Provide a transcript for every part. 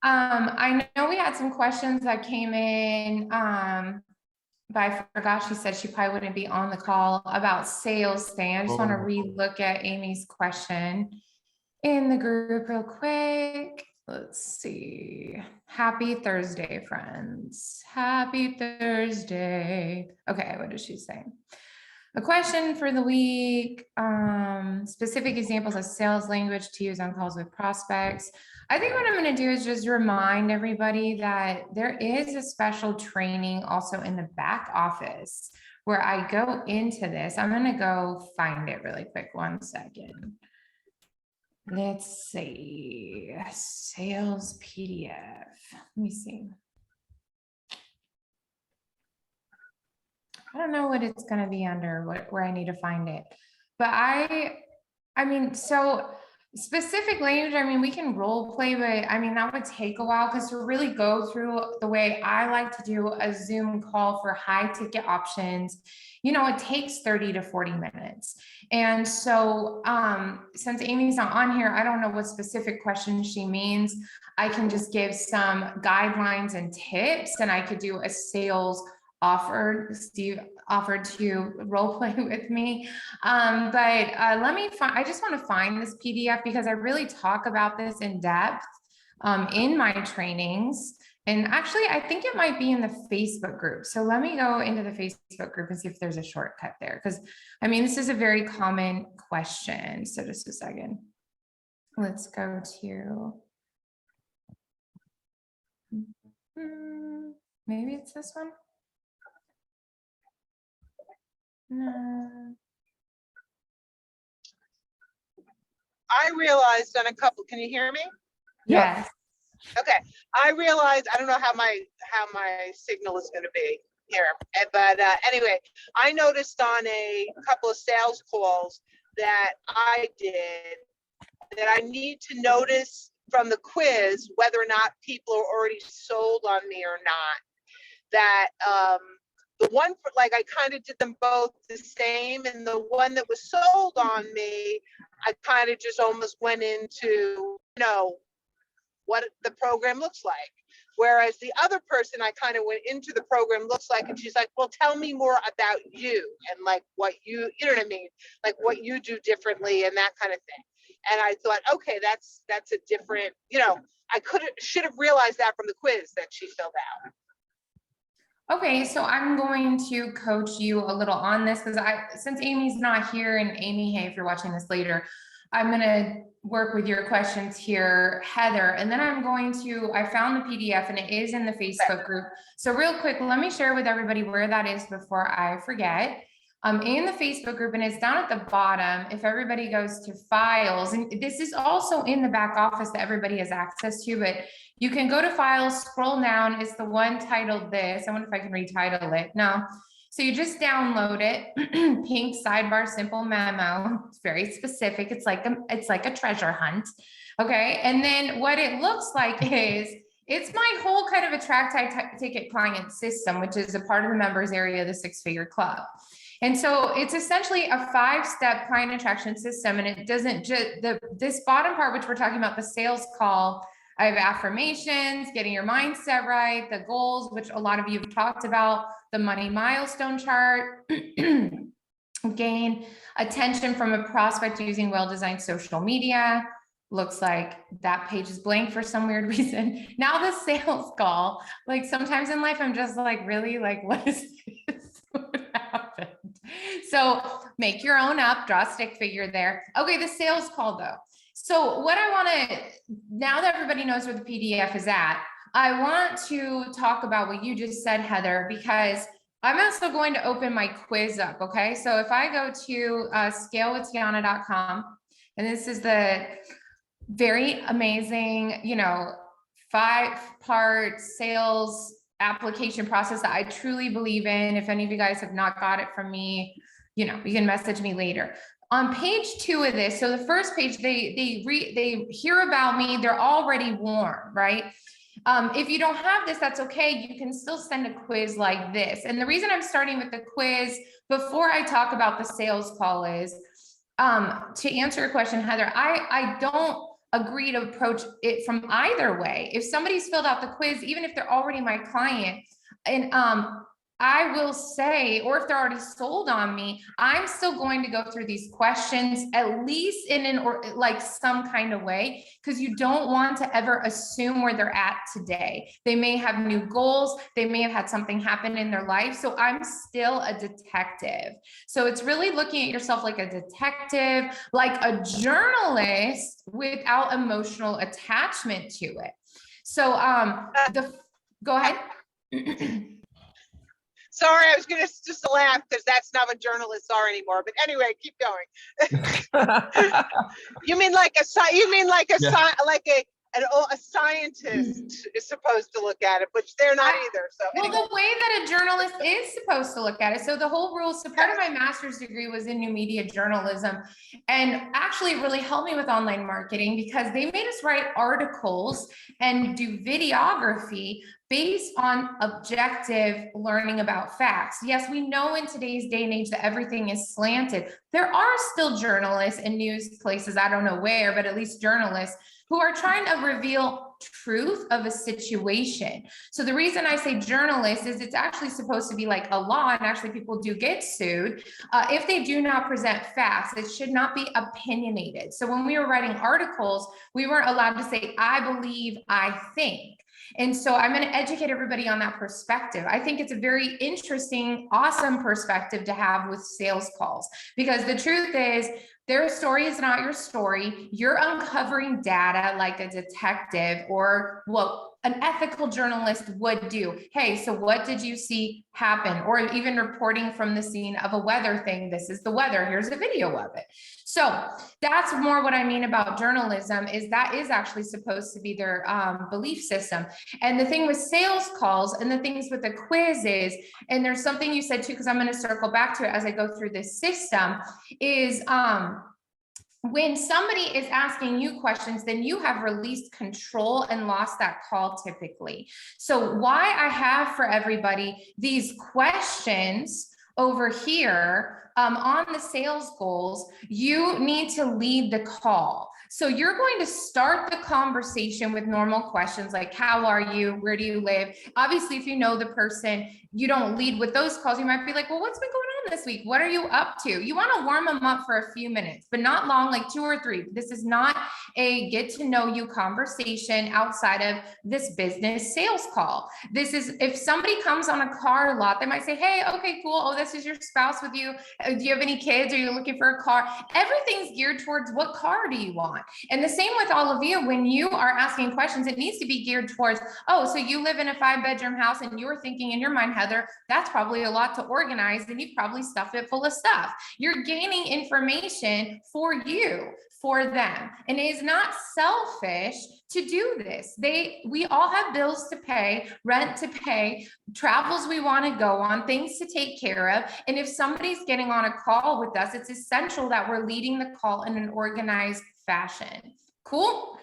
I know we had some questions that came in, but I forgot she said she probably wouldn't be on the call about sales thing. I just want to relook at Amy's question in the group real quick. Let's see. Happy Thursday, friends. Happy Thursday. Okay, what is she saying? A question for the week, specific examples of sales language to use on calls with prospects. I think what I'm going to do is just remind everybody that there is a special training also in the back office where I go into this. I'm going to go find it really quick. 1 second. Let's see. Sales PDF. Let me see. I don't know what it's going to be under, where I need to find it. But I mean, so specific language, I mean, we can role play, but I mean, that would take a while because to really go through the way I like to do a Zoom call for high ticket options, you know, it takes 30 to 40 minutes. And so since Amy's not on here, I don't know what specific questions she means. I can just give some guidelines and tips, and I could do a sales offer. Steve offered to role play with me. But let me find, I just want to find this PDF because I really talk about this in depth in my trainings. And actually, I think it might be in the Facebook group. So let me go into the Facebook group and see if there's a shortcut there. Because I mean, this is a very common question. So just a second. Let's go to, maybe it's this one. No. I realized on a couple, can you hear me? Yes. Okay. I realized, I don't know how my signal is going to be here, but anyway, I noticed on a couple of sales calls that I did that I need to notice from the quiz whether or not people are already sold on me or not. That the one, like I kind of did them both the same, and the one that was sold on me, I kind of just almost went into, you know, what the program looks like. Whereas the other person, I kind of went into the program looks like, and she's like, well, tell me more about you and like what you know what I mean? Like what you do differently and that kind of thing. And I thought, okay, that's a different, you know, I should have realized that from the quiz that she filled out. Okay, so I'm going to coach you a little on this because since Amy's not here, and Amy, hey, if you're watching this later, I'm going to work with your questions here, Heather, and then I found the PDF and it is in the Facebook group. So real quick, let me share with everybody where that is before I forget. In the Facebook group, and it's down at the bottom. If everybody goes to files, and this is also in the back office that everybody has access to, but you can go to files, scroll down. It's the one titled this. I wonder if I can retitle it. No. So you just download it, pink sidebar, simple memo. It's very specific. It's like a treasure hunt. Okay. And then what it looks like is it's my whole kind of attract high ticket client system, which is a part of the members area of the 6-figure club. And so it's essentially a 5-step client attraction system. And it doesn't just, this bottom part, which we're talking about, the sales call, I have affirmations, getting your mindset right, the goals, which a lot of you have talked about, the money milestone chart, gain attention from a prospect using well-designed social media. Looks like that page is blank for some weird reason. Now the sales call, like sometimes in life, I'm just like, really, like, what is this? What happened? So make your own up, draw a stick figure there. Okay, the sales call though. So what I want to, now that everybody knows where the PDF is at, I want to talk about what you just said, Heather, because I'm also going to open my quiz up. Okay. So if I go to scalewithtiana.com, and this is the very amazing, you know, 5-part sales application process that I truly believe in. If any of you guys have not got it from me, you know, you can message me later. On page 2 of this, so the first page, they hear about me, they're already warm, right? If you don't have this, that's okay. You can still send a quiz like this. And the reason I'm starting with the quiz before I talk about the sales call is to answer your question, Heather, I don't agree to approach it from either way. If somebody's filled out the quiz, even if they're already my client, and I will say, or if they're already sold on me, I'm still going to go through these questions, at least in an or like some kind of way, because you don't want to ever assume where they're at today. They may have new goals. They may have had something happen in their life. So I'm still a detective. So it's really looking at yourself like a detective, like a journalist without emotional attachment to it. So go ahead. Sorry, I was gonna just laugh because that's not what journalists are anymore. But anyway, keep going. You mean like a scientist is supposed to look at it, which they're not either. So well, anyway. the way that a journalist is supposed to look at it. So the whole rule, so part of my master's degree was in new media journalism, and actually it really helped me with online marketing because they made us write articles and do videography based on objective learning about facts. Yes, we know in today's day and age that everything is slanted. There are still journalists and news places, I don't know where, but at least journalists who are trying to reveal truth of a situation. So the reason I say journalist is it's actually supposed to be like a law, and actually people do get sued if they do not present facts. It should not be opinionated. So when we were writing articles, we weren't allowed to say, I believe, I think. And so I'm going to educate everybody on that perspective. I think it's a very interesting, awesome perspective to have with sales calls, because the truth is their story is not your story. You're uncovering data like a detective or what an ethical journalist would do. Hey, so what did you see happen? Or even reporting from the scene of a weather thing. This is the weather. Here's a video of it. So that's more what I mean about journalism, is that is actually supposed to be their belief system. And the thing with sales calls and the things with the quiz is, and there's something you said too, because I'm going to circle back to it as I go through this system, is when somebody is asking you questions, then you have released control and lost that call typically. So why I have for everybody these questions over here on the sales goals, you need to lead the call. So you're going to start the conversation with normal questions like, how are you? Where do you live? Obviously, if you know the person, you don't lead with those calls. You might be like, well, what's been going on this week? What are you up to? You want to warm them up for a few minutes, but not long, like 2 or 3. This is not a get to know you conversation outside of this business sales call. This is, if somebody comes on a car lot, they might say, hey, okay, cool. Oh, this is your spouse with you. Do you have any kids? Are you looking for a car? Everything's geared towards what car do you want? And the same with all of you. When you are asking questions, it needs to be geared towards, oh, so you live in a 5-bedroom house and you're thinking in your mind, Heather, that's probably a lot to organize, and you probably stuff it full of stuff. You're gaining information for you, for them. And it is not selfish to do this. We all have bills to pay, rent to pay, travels we want to go on, things to take care of. And if somebody's getting on a call with us, it's essential that we're leading the call in an organized fashion. Cool?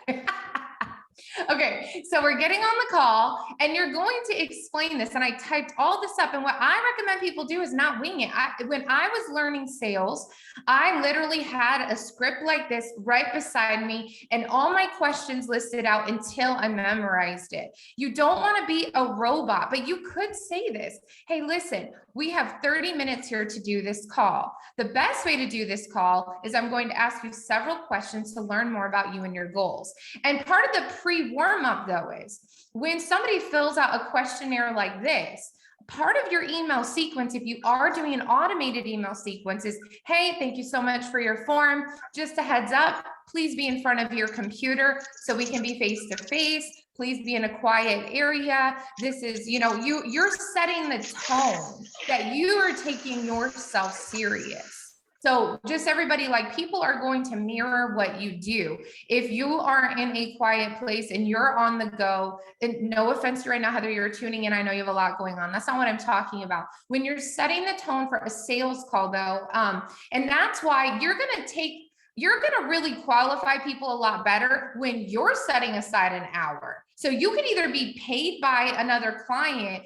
Okay, so we're getting on the call and you're going to explain this. And I typed all this up. And what I recommend people do is not wing it. When I was learning sales, I literally had a script like this right beside me and all my questions listed out until I memorized it. You don't want to be a robot, but you could say this. Hey, listen, we have 30 minutes here to do this call. The best way to do this call is I'm going to ask you several questions to learn more about you and your goals. And part of the pre-warm-up though is when somebody fills out a questionnaire like this, part of your email sequence, if you are doing an automated email sequence, is, hey, thank you so much for your form. Just a heads up, please be in front of your computer so we can be face-to-face. Please be in a quiet area. This is, you're setting the tone that you are taking yourself serious. So just everybody, like, people are going to mirror what you do. If you are in a quiet place and you're on the go, and no offense to right now, Heather, you're tuning in. I know you have a lot going on. That's not what I'm talking about. When you're setting the tone for a sales call though, and that's why you're going to really qualify people a lot better when you're setting aside an hour. So you could either be paid by another client,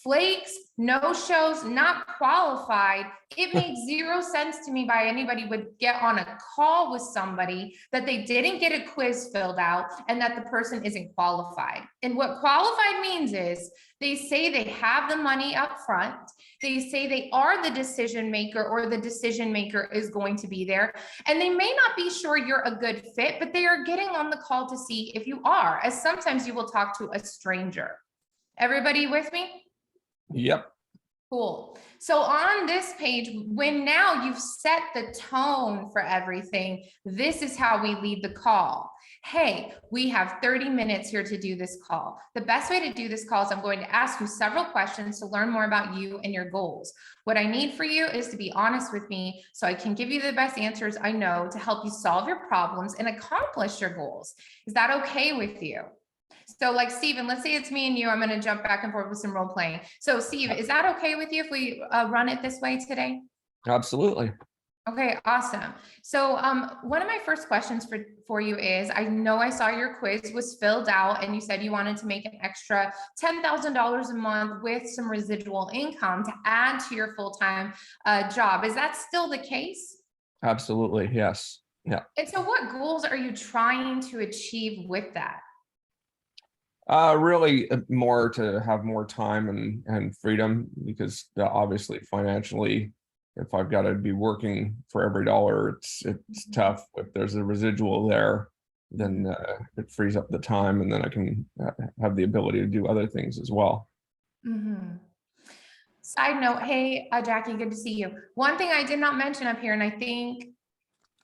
flakes, no shows, not qualified. It makes zero sense to me why anybody would get on a call with somebody that they didn't get a quiz filled out and that the person isn't qualified. And what qualified means is they say they have the money up front. They say they are the decision maker, or the decision maker is going to be there. And they may not be sure you're a good fit, but they are getting on the call to see if you are, as sometimes you will talk to a stranger. Everybody with me? Yep. Cool. So on this page, when now you've set the tone for everything, this is how we lead the call. Hey, we have 30 minutes here to do this call. The best way to do this call is I'm going to ask you several questions to learn more about you and your goals. What I need for you is to be honest with me so I can give you the best answers I know to help you solve your problems and accomplish your goals. Is that okay with you? So like Steven, let's say it's me and you, I'm going to jump back and forth with some role playing. So Steve, is that okay with you if we run it this way today? Absolutely. Okay, awesome. So one of my first questions for you is, I know I saw your quiz was filled out and you said you wanted to make an extra $10,000 a month with some residual income to add to your full-time job. Is that still the case? Absolutely. Yes. Yeah. And so what goals are you trying to achieve with that? Really more to have more time and freedom, because obviously financially, if I've got to be working for every dollar, it's tough. If there's a residual there, then it frees up the time, and then I can have the ability to do other things as well. Mm-hmm. Side note, hey, Jackie, good to see you. One thing I did not mention up here, and I think,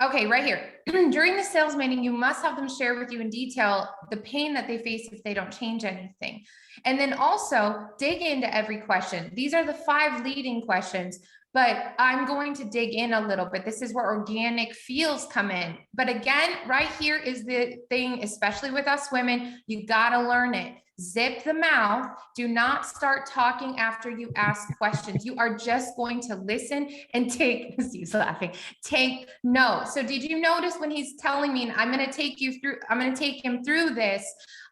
okay, right here. During the sales meeting, you must have them share with you in detail the pain that they face if they don't change anything. And then also dig into every question. These are the 5 leading questions, but I'm going to dig in a little bit. This is where organic feels come in. But again, right here is the thing, especially with us women, you gotta learn it. Zip the mouth. Do not start talking after you ask questions. You are just going to listen and take, he's laughing, take notes. So did you notice when he's telling me, I'm going to take him through this,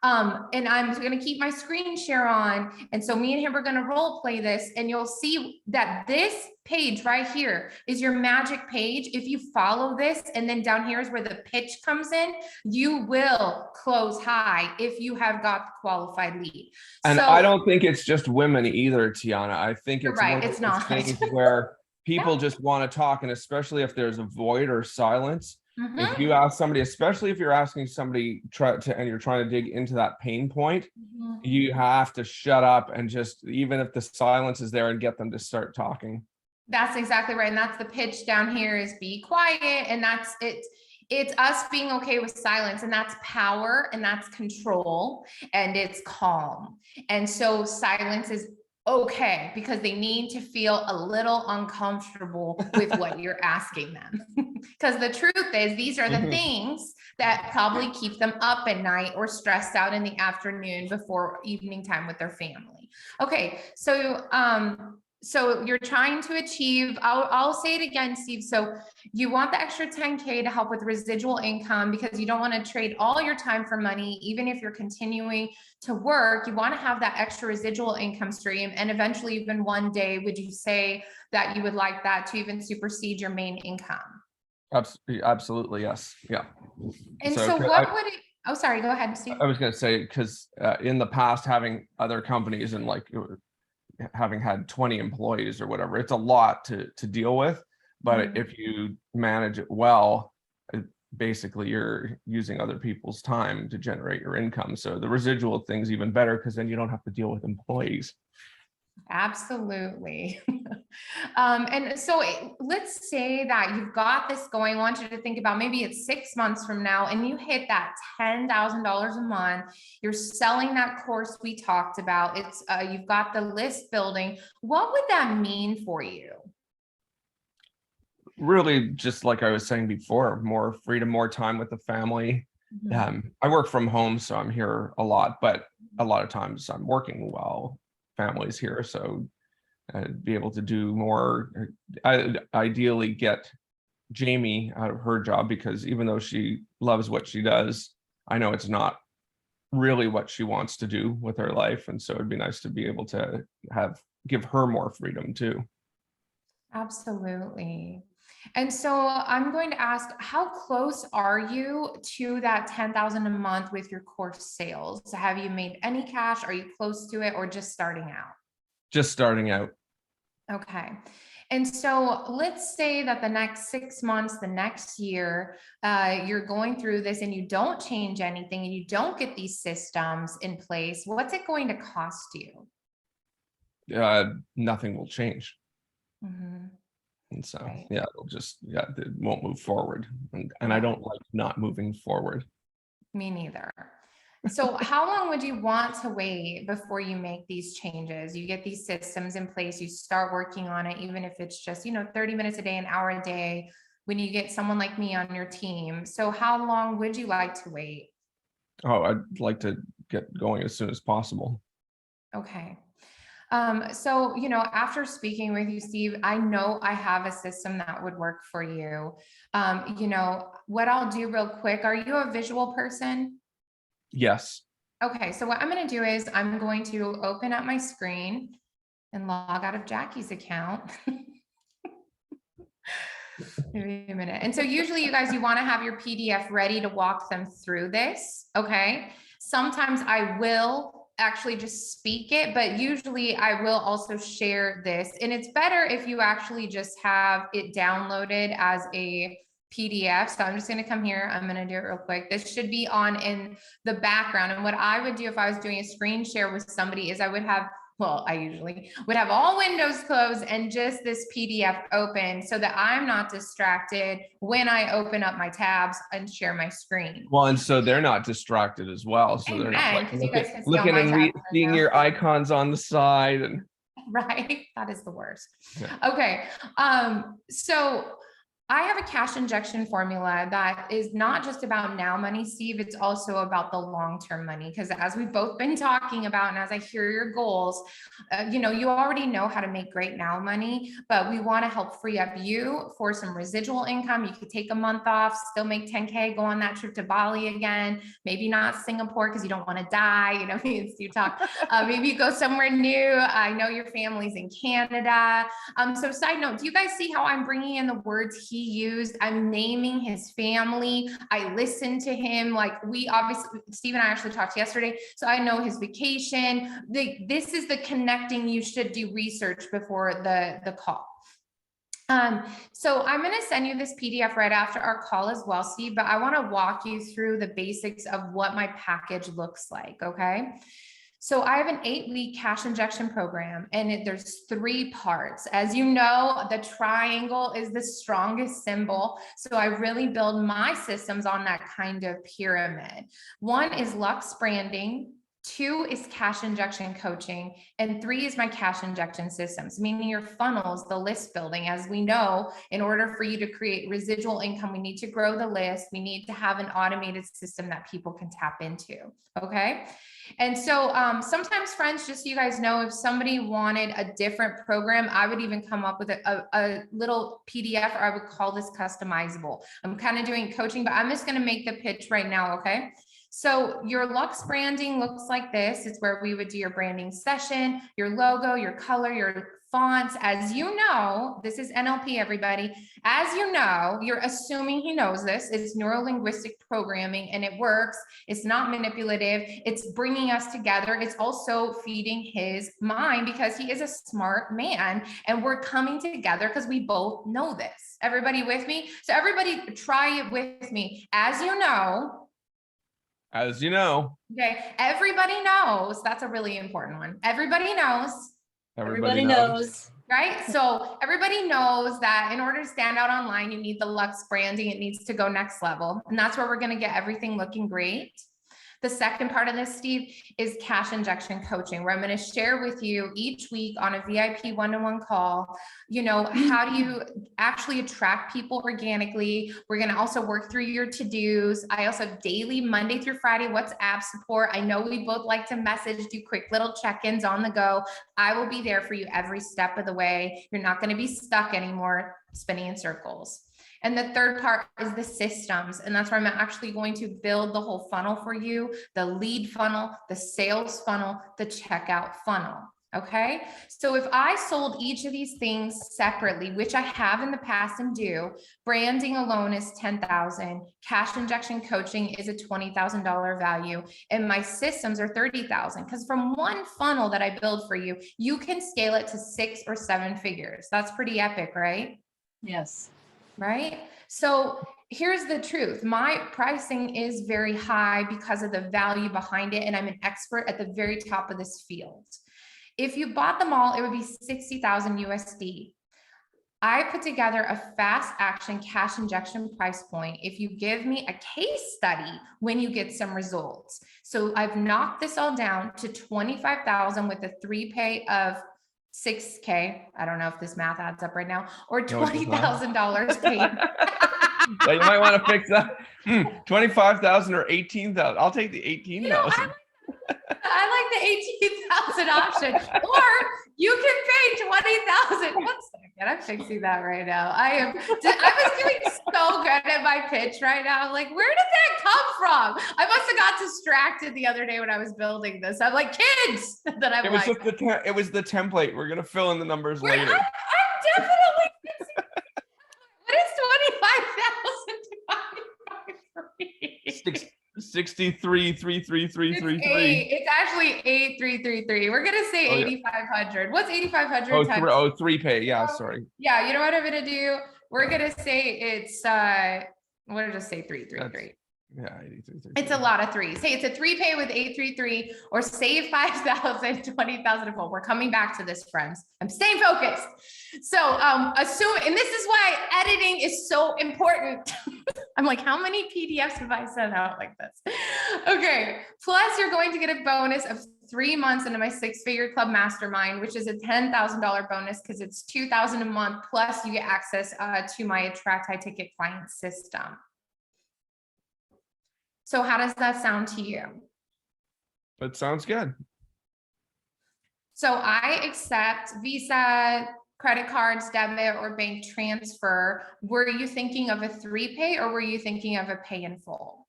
and I'm going to keep my screen share on. And so me and him are going to role play this, and you'll see that this page right here is your magic page. If you follow this, and then down here is where the pitch comes in, you will close high if you have got the qualified lead. And so, I don't think it's just women either, Tiana. I think it's right, one of it's those not. things where people just want to talk, and especially if there's a void or silence. Mm-hmm. If you ask somebody, especially if you're asking somebody and you're trying to dig into that pain point, Mm-hmm. you have to shut up and just, even if the silence is there, and get them to start talking. That's exactly right. And that's the pitch down here, is be quiet. And that's it. It's us being okay with silence, and that's power, and that's control, and it's calm. And so silence is okay because they need to feel a little uncomfortable with what you're asking them. Because the truth is, these are the things that probably keep them up at night or stressed out in the afternoon before evening time with their family. Okay, so you're trying to achieve, I'll say it again, Steve. So you want the extra 10K to help with residual income, because you don't want to trade all your time for money. Even if you're continuing to work, you want to have that extra residual income stream. And eventually, even one day, would you say that you would like that to even supersede your main income? Absolutely, yes. Yeah. And so what would it, oh, sorry, go ahead, Steve. I was going to say, because in the past, having other companies and like having had 20 employees or whatever, it's a lot to deal with. But if you manage it well, basically you're using other people's time to generate your income. So the residual thing's even better, because then you don't have to deal with employees. Absolutely. And so let's say that you've got this going. I want you to think about, maybe it's 6 months from now and you hit that $10,000 a month. You're selling that course we talked about. It's you've got the list building. What would that mean for you? Really, just like I was saying before, more freedom, more time with the family. I work from home, so I'm here a lot, but a lot of times I'm working while family's here. So be able to do more, ideally get Jamie out of her job, because even though she loves what she does, I know it's not really what she wants to do with her life. And so it'd be nice to be able to give her more freedom too. Absolutely. And so I'm going to ask, how close are you to that 10,000 a month with your course sales? Have you made any cash? Are you close to it or just starting out? Just starting out. Okay. And so let's say that the next 6 months, the next year, you're going through this and you don't change anything and you don't get these systems in place. What's it going to cost you? Nothing will change. Mhm. And so, Right. yeah, it won't move forward. And I Yeah. don't like not moving forward. Me neither. So how long would you want to wait before you make these changes? You get these systems in place, you start working on it, even if it's just, 30 minutes a day, an hour a day, when you get someone like me on your team. So how long would you like to wait? Oh, I'd like to get going as soon as possible. Okay. So, after speaking with you, Steve, I know I have a system that would work for you. What I'll do real quick, are you a visual person? Yes. Okay, so what I'm going to do is I'm going to open up my screen and log out of Jackie's account. Give me a minute. And so usually you guys, you want to have your PDF ready to walk them through this. Okay. Sometimes I will actually just speak it, but usually I will also share this. And it's better if you actually just have it downloaded as a PDF. So I'm just going to come here. I'm going to do it real quick. This should be on in the background. And what I would do if I was doing a screen share with somebody is I usually would have all windows closed and just this PDF open so that I'm not distracted when I open up my tabs and share my screen. Well, and so they're not distracted as well. So they're not Amen, like 'cause you guys can see all looking my and tabs seeing now. your icons on the side and Right? That is the worst. Yeah. Okay. So I have a cash injection formula that is not just about now money, Steve. It's also about the long-term money. Because as we've both been talking about, and as I hear your goals, you already know how to make great now money, but we want to help free up you for some residual income. You could take a month off, still make 10K, go on that trip to Bali again, maybe not Singapore because you don't want to die. Me and Steve talk. Maybe you go somewhere new. I know your family's in Canada. So side note, do you guys see how I'm bringing in the words he used? I'm naming his family. I listened to him. Like Steve and I actually talked yesterday. So I know his vacation. This is the connecting. You should do research before the call. So I'm going to send you this PDF right after our call as well, Steve, but I want to walk you through the basics of what my package looks like. Okay. So I have an 8-week cash injection program and there's 3 parts. As you know, the triangle is the strongest symbol. So I really build my systems on that kind of pyramid. 1 is Lux branding. 2 is cash injection coaching, and 3 is my cash injection systems, meaning your funnels, the list building. As we know, in order for you to create residual income, we need to grow the list. We need to have an automated system that people can tap into. Okay. And so sometimes, friends, just so you guys know, if somebody wanted a different program, I would even come up with a little PDF, or I would call this customizable. I'm kind of doing coaching, but I'm just going to make the pitch right now. Okay. So your Lux branding looks like this. It's where we would do your branding session, your logo, your color, your fonts. As you know, this is NLP, everybody. As you know, you're assuming he knows this. It's neuro-linguistic programming and it works. It's not manipulative. It's bringing us together. It's also feeding his mind because he is a smart man and we're coming together because we both know this. Everybody with me? So everybody try it with me. As you know, okay, everybody knows. That's a really important one. Everybody knows. everybody knows. Right? So everybody knows that in order to stand out online, you need the Lux branding. It needs to go next level. And that's where we're going to get everything looking great. The second part of this, Steve, is cash injection coaching, where I'm going to share with you each week on a VIP one-to-one call, how do you actually attract people organically? We're going to also work through your to-dos. I also have daily Monday through Friday WhatsApp support. I know we both like to message, do quick little check-ins on the go. I will be there for you every step of the way. You're not going to be stuck anymore spinning in circles. And the third part is the systems. And that's where I'm actually going to build the whole funnel for you, the lead funnel, the sales funnel, the checkout funnel. Okay. So if I sold each of these things separately, which I have in the past and do, branding alone is 10,000, cash injection coaching is a $20,000 value, and my systems are 30,000. Because from one funnel that I build for you, you can scale it to 6 or 7 figures. That's pretty epic, right? Yes. Right? So here's the truth. My pricing is very high because of the value behind it. And I'm an expert at the very top of this field. If you bought them all, it would be 60,000 USD. I put together a fast action cash injection price point if you give me a case study when you get some results. So I've knocked this all down to 25,000 with a 3-pay of 6K. I don't know if this math adds up right now, or $20,000 paid. Yeah, you might want to fix that. 25,000 or 18,000. I'll take the 18,000. I like the 18,000 option, or you can pay 20,000. One second, I'm fixing that right now. I was doing so good at my pitch right now. Like, where did that come from? I must have got distracted the other day when I was building this. I'm like, kids. That I'm It was like, just it was the template. We're gonna fill in the numbers later. I'm definitely fixing. What is 25,000 divided by 3? 63,33333. It's actually 8,333. We're gonna say 8,500. What's 8,500 times? 3-pay. Yeah, sorry. Yeah, you know what I'm gonna do? We're gonna say it's what did I say? 333. Yeah, 83. It's a lot of threes. Hey, it's a 3-pay with 833, or save 5,000, 20,000. Well, we're coming back to this, friends. I'm staying focused. So assume, and this is why editing is so important. I'm like, how many PDFs have I sent out like this? Okay. Plus, you're going to get a bonus of 3 months into my 6-figure club mastermind, which is a $10,000 bonus because it's $2,000 a month. Plus, you get access to my attract high ticket client system. So how does that sound to you? That sounds good. So I accept Visa, credit cards, debit, or bank transfer. Were you thinking of a 3-pay, or were you thinking of a pay in full?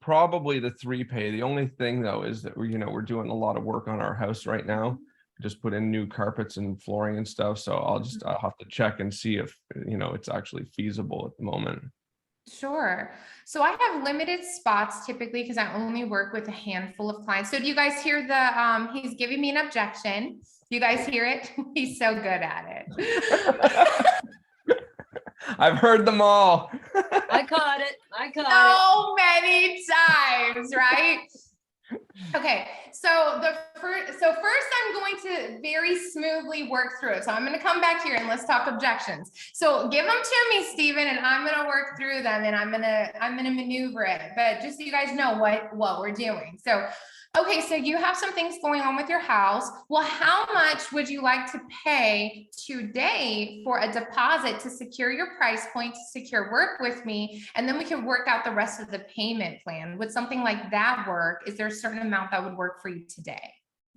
Probably the 3-pay. The only thing though is that we're doing a lot of work on our house right now. Just put in new carpets and flooring and stuff. So I'll have to check and see if it's actually feasible at the moment. Sure. So I have limited spots typically because I only work with a handful of clients. So do you guys hear he's giving me an objection? Do you guys hear it? He's so good at it. I've heard them all. I caught it. So many times, right? Okay, so first I'm going to very smoothly work through it. So I'm going to come back here and let's talk objections. So give them to me, Stephen, and I'm going to work through them, and I'm going to maneuver it. But just so you guys know what we're doing. So okay, so you have some things going on with your house. Well, how much would you like to pay today for a deposit to secure your price point, to secure work with me, and then we can work out the rest of the payment plan? Would something like that work? Is there a certain amount that would work for you today?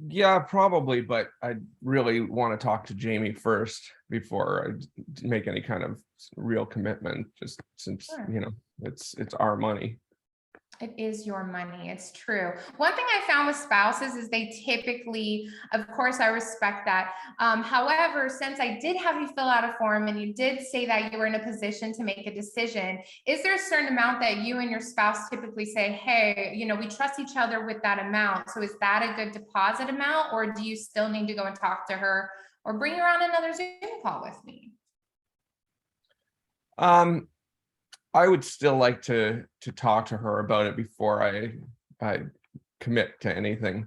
Yeah, probably, but I really want to talk to Jamie first before I make any kind of real commitment, just since, Sure. It's our money. It is your money. It's true. One thing I found with spouses is they typically, of course, I respect that. However, since I did have you fill out a form and you did say that you were in a position to make a decision, is there a certain amount that you and your spouse typically say, hey, we trust each other with that amount? So is that a good deposit amount, or do you still need to go and talk to her or bring her on another Zoom call with me? I would still like to talk to her about it before I commit to anything.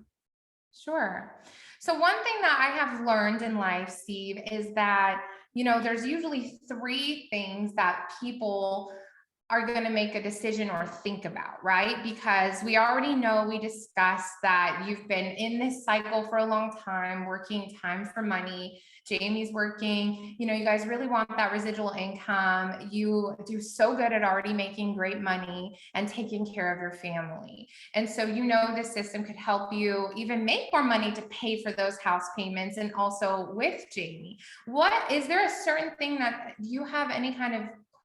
Sure. So one thing that I have learned in life, Steve, is that, there's usually 3 things that people are going to make a decision or think about, right? Because we already know, we discussed that you've been in this cycle for a long time, working time for money. Jamie's working, you guys really want that residual income. You do so good at already making great money and taking care of your family. And so, this system could help you even make more money to pay for those house payments, and also with Jamie. Is there a certain thing that you have any kind of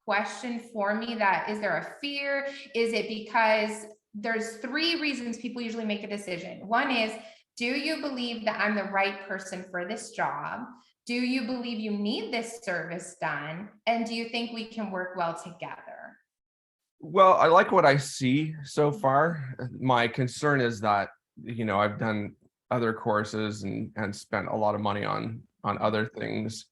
question for me that, is there a fear? Is it because there's 3 reasons people usually make a decision. One is, do you believe that I'm the right person for this job? Do you believe you need this service done? And do you think we can work well together? Well, I like what I see so far. My concern is that, I've done other courses and spent a lot of money on other things.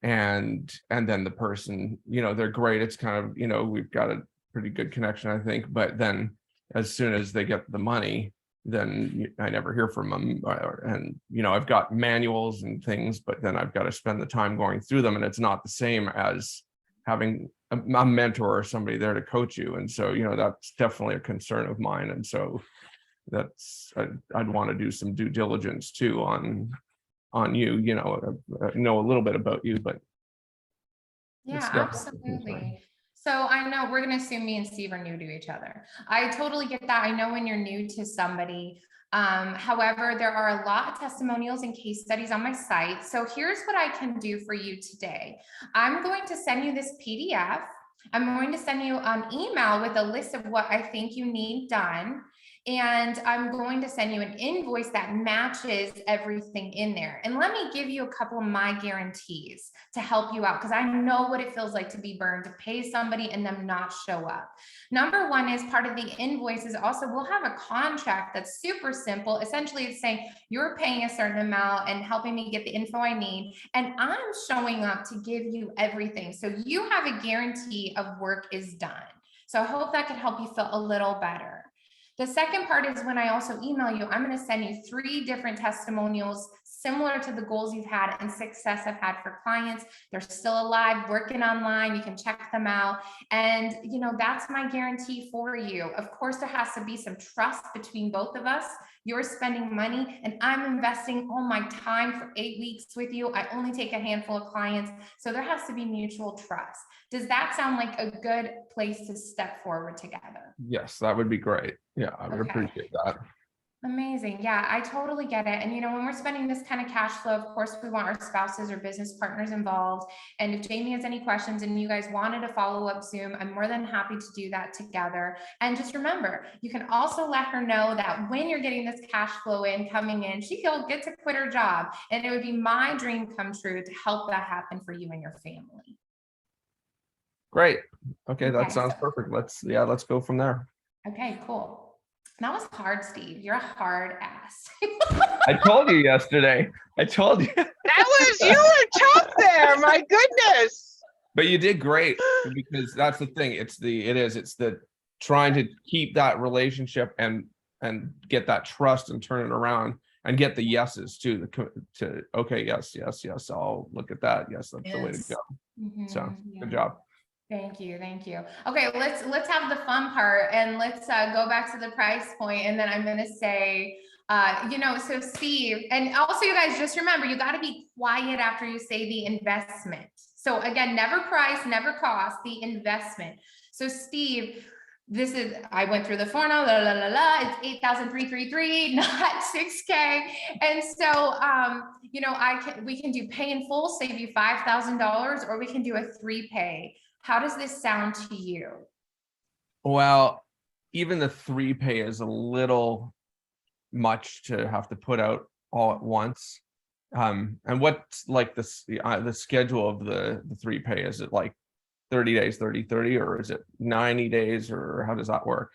And then the person, they're great. It's kind of, we've got a pretty good connection, I think. But then as soon as they get the money, then I never hear from them. And, I've got manuals and things, but then I've got to spend the time going through them. And it's not the same as having a mentor or somebody there to coach you. And so, that's definitely a concern of mine. And so I'd want to do some due diligence too on you, know a little bit about you, but yeah, absolutely. So I know we're going to assume me and Steve are new to each other. I totally get that. I know when you're new to somebody. However, there are a lot of testimonials and case studies on my site. So here's what I can do for you today. I'm going to send you this PDF. I'm going to send you an email with a list of what I think you need done. And I'm going to send you an invoice that matches everything in there. And let me give you a couple of my guarantees to help you out, because I know what it feels like to be burned, to pay somebody and them not show up. Number one is, part of the invoice is also, we'll have a contract that's super simple. Essentially, it's saying you're paying a certain amount and helping me get the info I need, and I'm showing up to give you everything. So you have a guarantee of work is done. So I hope that could help you feel a little better. The second part is, when I also email you, I'm going to send you 3 different testimonials similar to the goals you've had and success I've had for clients. They're still alive, working online. You can check them out. And, that's my guarantee for you. Of course, there has to be some trust between both of us. You're spending money and I'm investing all my time for 8 weeks with you. I only take a handful of clients. So there has to be mutual trust. Does that sound like a good place to step forward together? Yes, that would be great. Yeah, I would appreciate that. Amazing. Yeah, I totally get it. And, when we're spending this kind of cash flow, of course, we want our spouses or business partners involved. And if Jamie has any questions and you guys wanted a follow-up Zoom, I'm more than happy to do that together. And just remember, you can also let her know that when you're getting this cash flow coming in, she'll get to quit her job. And it would be my dream come true to help that happen for you and your family. Great. Okay, that sounds perfect. Let's go from there. Okay, cool. That was hard, Steve. You're a hard ass. I told you yesterday. I told you. You were tough there. My goodness. But you did great, because that's the thing. It's the trying to keep that relationship and get that trust and turn it around and get the yeses too. Okay, yes, I'll look at that. Yes, that's the way to go. Mm-hmm. So good job. Thank you. Okay, let's have the fun part, and let's go back to the price point, and then I'm going to say, so Steve, and also you guys just remember, you got to be quiet after you say the investment. So again, never price, never cost, the investment. So Steve, I went through the formula, it's 8,333, not 6K. And so, we can do pay in full, save you $5,000, or we can do a 3-pay. How does this sound to you? Well, even the 3-pay is a little much to have to put out all at once. And what's like the schedule of the 3-pay? Is it like 30 days, 30, or is it 90 days, or how does that work?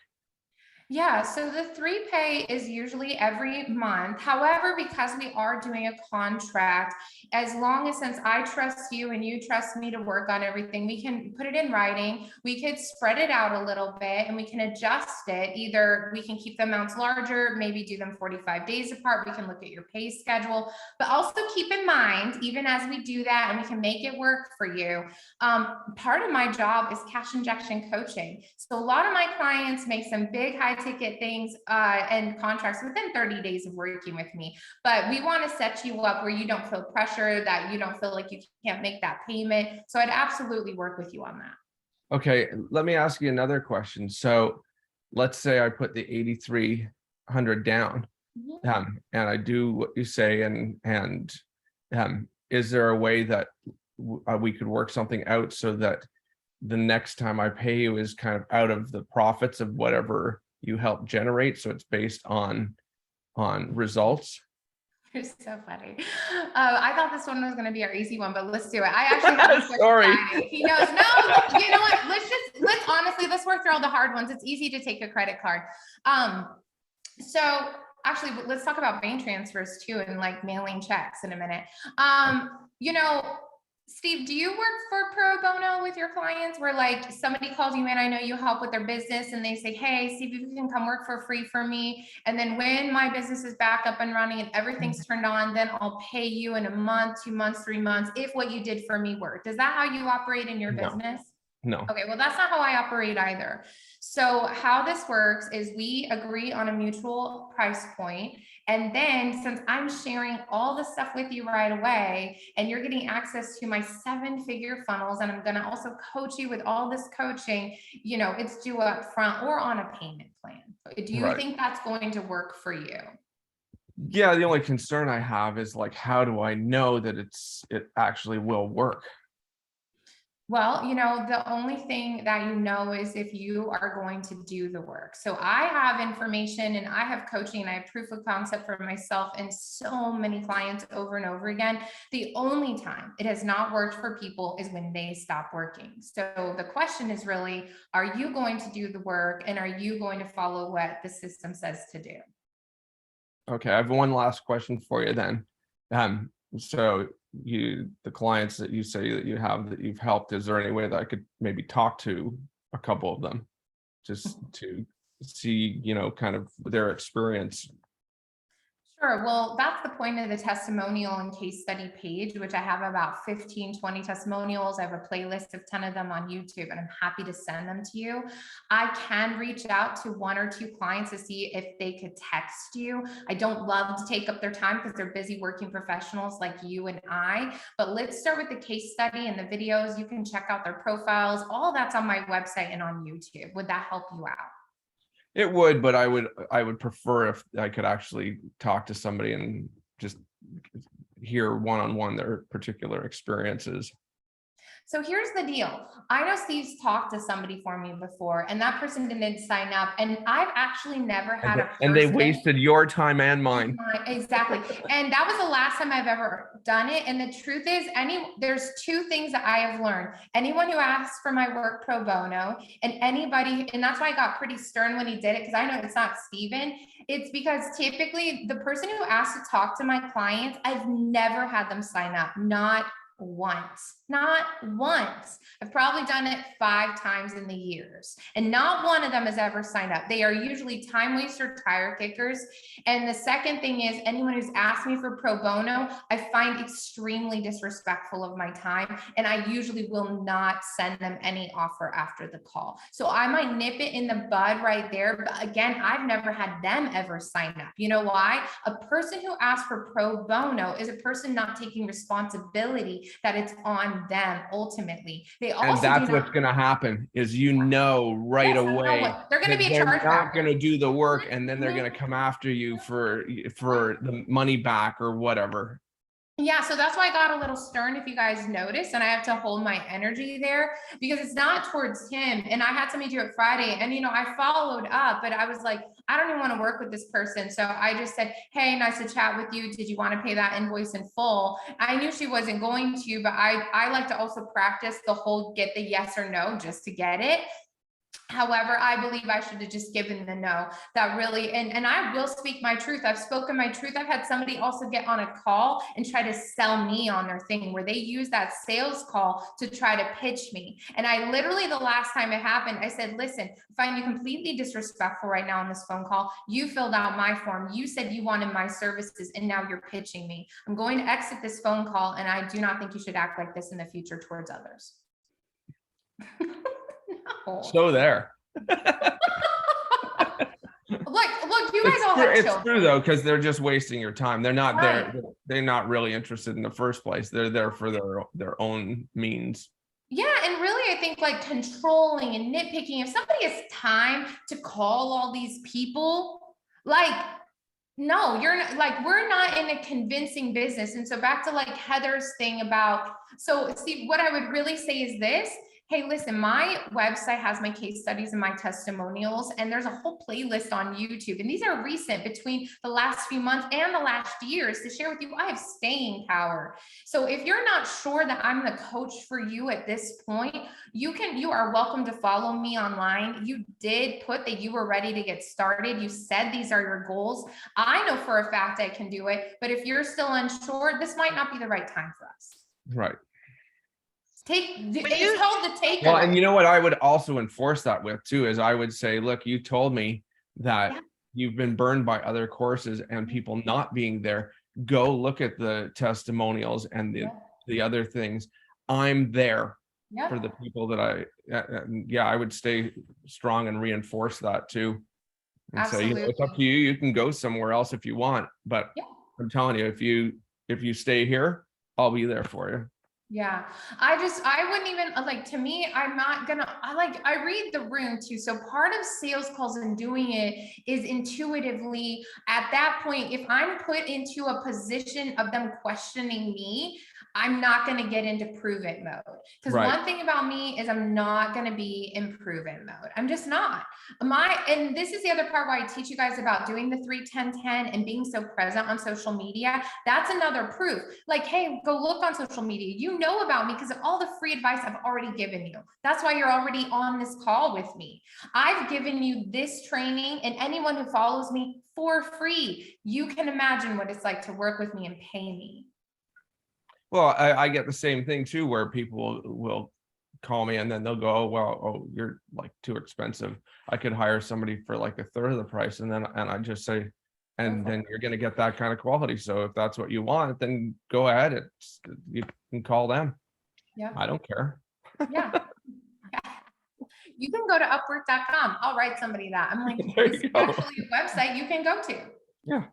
Yeah, so the 3-pay is usually every month. However, because we are doing a contract, as long as, since I trust you and you trust me to work on everything, we can put it in writing. We could spread it out a little bit and we can adjust it. Either we can keep the amounts larger, maybe do them 45 days apart. We can look at your pay schedule, but also keep in mind, even as we do that and we can make it work for you, part of my job is cash injection coaching. So a lot of my clients make some big high ticket things and contracts within 30 days of working with me. But we want to set you up where you don't feel pressure, that you don't feel like you can't make that payment. So I'd absolutely work with you on that. Okay, let me ask you another question. So let's say I put the 8,300 down, and I do what you say, and is there a way that we could work something out so that the next time I pay you is kind of out of the profits of whatever you help generate. So it's based on results. You're so funny. I thought this one was going to be our easy one, but let's do it. I actually have this question. Sorry. He knows. No, you know what? Let's work through all the hard ones. It's easy to take a credit card. So actually, let's talk about bank transfers too, and like mailing checks in a minute. You know, Steve, do you work for pro bono with your clients where like somebody calls you in, I know you help with their business and they say, hey, Steve, if you can come work for free for me. And then when my business is back up and running and everything's turned on, then I'll pay you in a month, 2 months, 3 months, if what you did for me worked. Is that how you operate in your business? No. Okay, well, that's not how I operate either. So how this works is we agree on a mutual price point. And then since I'm sharing all the stuff with you right away, and you're getting access to my 7-figure funnels, and I'm going to also coach you with all this coaching, you know, it's due up front or on a payment plan. Do you think that's going to work for you? Yeah, the only concern I have is like, how do I know that it actually will work? Well, you know, the only thing that you know is if you are going to do the work. So I have information and I have coaching and I have proof of concept for myself and so many clients over and over again. The only time it has not worked for people is when they stop working. So the question is really, are you going to do the work and are you going to follow what the system says to do? Okay, I have one last question for you then. So the clients that you say that you have that you've helped, is there any way that I could maybe talk to a couple of them just to see, you know, kind of their experience? Sure. Well, that's the point of the testimonial and case study page, which I have about 15, 20 testimonials. I have a playlist of 10 of them on YouTube, and I'm happy to send them to you. I can reach out to 1 or 2 clients to see if they could text you. I don't love to take up their time because they're busy working professionals like you and I, but let's start with the case study and the videos. You can check out their profiles. All that's on my website and on YouTube. Would that help you out? It would, but I would prefer if I could actually talk to somebody and just hear one-on-one their particular experiences. So here's the deal. I know Steve's talked to somebody for me before, and that person didn't sign up. And I've actually never had a person. And they wasted your time and mine. Exactly. And that was the last time I've ever done it. And the truth is, there's 2 things that I have learned. Anyone who asks for my work pro bono, and anybody, and that's why I got pretty stern when he did it, because I know it's not Steven. It's because typically the person who asks to talk to my clients, I've never had them sign up. Not once. I've probably done it 5 times in the years, and not one of them has ever signed up. They are usually time waster, tire kickers. And the second thing is, anyone who's asked me for pro bono, I find extremely disrespectful of my time, and I usually will not send them any offer after the call. So I might nip it in the bud right there. But again, I've never had them ever sign up. You know why? A person who asks for pro bono is a person not taking responsibility that it's on them ultimately. They also, and that's what's going to happen is, you know, right away they're going to be a chargeback. They're not going to do the work, and then they're going to come after you for the money back or whatever. Yeah, so that's why I got a little stern, if you guys noticed, and I have to hold my energy there because it's not towards him. And I had somebody do it Friday, and you know, I followed up, but I was like, I don't even want to work with this person. So I just said, hey, nice to chat with you. Did you want to pay that invoice in full? I knew she wasn't going to, but I like to also practice the whole get the yes or no just to get it. However, I believe I should have just given the no. That really, and I will speak my truth. I've spoken my truth. I've had somebody also get on a call and try to sell me on their thing, where they use that sales call to try to pitch me. And I literally, the last time it happened, I said, listen, I find you completely disrespectful right now on this phone call. You filled out my form. You said you wanted my services, and now you're pitching me. I'm going to exit this phone call, and I do not think you should act like this in the future towards others. No. So there. Look, you guys all have children. It's true though, because they're just wasting your time. They're not there. They're not really interested in the first place. They're there for their own means. Yeah, and really, I think like controlling and nitpicking. If somebody has time to call all these people, like, no, you're not, like, we're not in a convincing business. And so back to like Heather's thing about, so Steve, what I would really say is this. hey, listen, my website has my case studies and my testimonials, and there's a whole playlist on YouTube. And these are recent between the last few months and the last years to share with you. I have staying power. So if you're not sure that I'm the coach for you at this point, you are welcome to follow me online. You did put that you were ready to get started. You said these are your goals. I know for a fact I can do it, but if you're still unsure, this might not be the right time for us. Right. It's called the takeaway. Well, and you know what I would also enforce that with too, is I would say, look, you told me that you've been burned by other courses and people not being there. Go look at the testimonials and the other things. I'm there for the people that I would stay strong and reinforce that too. And say, it's up to you. You can go somewhere else if you want, but I'm telling you, if you stay here, I'll be there for you. Yeah, I wouldn't even to me, I'm not gonna, I read the room too. So part of sales calls and doing it is intuitively at that point, if I'm put into a position of them questioning me, I'm not going to get into prove it mode. Because one thing about me is I'm not going to be in prove it mode. I'm just not. And this is the other part why I teach you guys about doing the 3-10-10 and being so present on social media. That's another proof. Like, hey, go look on social media. You know about me because of all the free advice I've already given you. That's why you're already on this call with me. I've given you this training, and anyone who follows me for free. You can imagine what it's like to work with me and pay me. Well, I get the same thing too, where people will call me and then they'll go, oh, you're like too expensive. I could hire somebody for like a third of the price. And I just say, and then you're going to get that kind of quality. So if that's what you want, then go ahead. You can call them. Yeah. I don't care. Yeah. You can go to Upwork.com. I'll write somebody that. I'm like, this is actually a website you can go to. Yeah.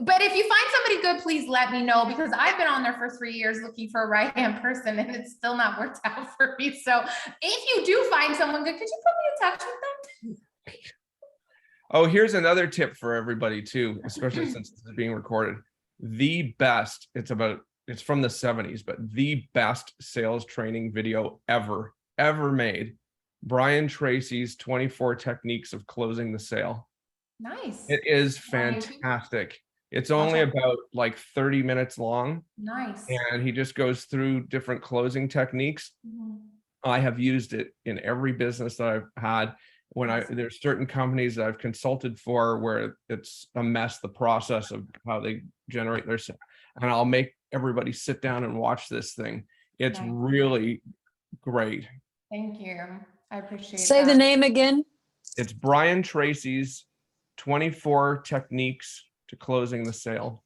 But if you find somebody good, please let me know, because I've been on there for 3 years looking for a right-hand person and it's still not worked out for me. So if you do find someone good, could you put me in touch with them? Oh, here's another tip for everybody too, especially since this is being recorded. The best, it's from the 70s, but the best sales training video ever made. Brian Tracy's 24 Techniques of Closing the Sale. Nice. It is fantastic. It's only about like 30 minutes long. Nice. And he just goes through different closing techniques. Mm-hmm. I have used it in every business that I've had. There's certain companies that I've consulted for where it's a mess, the process of how they generate their sale. And I'll make everybody sit down and watch this thing. It's really great. Thank you. I appreciate it. Say the name again. It's Brian Tracy's 24 Techniques to Closing the Sale.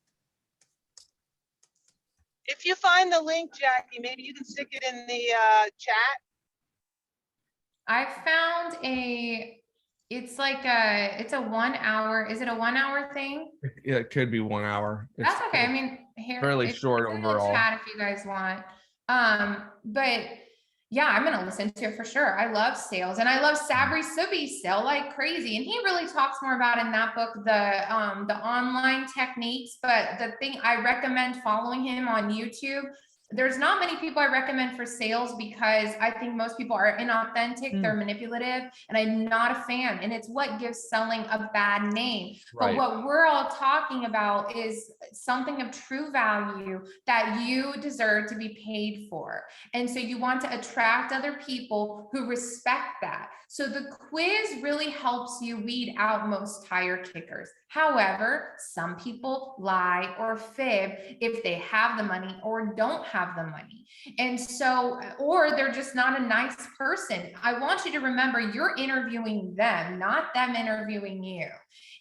If you find the link, Jackie, maybe you can stick it in the chat. I found it's a 1 hour. Is it a 1 hour thing? Yeah, it could be 1 hour. That's okay. I mean, here, fairly short it's overall. in the chat if you guys want. But yeah, I'm going to listen to it for sure. I love sales, and I love Sabri Subi sell like crazy. And he really talks more about in that book, the online techniques. But the thing I recommend following him on YouTube, there's not many people I recommend for sales because I think most people are inauthentic, they're manipulative, and I'm not a fan. And it's what gives selling a bad name. Right. But what we're all talking about is something of true value that you deserve to be paid for. And so you want to attract other people who respect that. So the quiz really helps you weed out most tire kickers. However, some people lie or fib if they have the money or don't have the money. And so, or they're just not a nice person. I want you to remember you're interviewing them, not them interviewing you.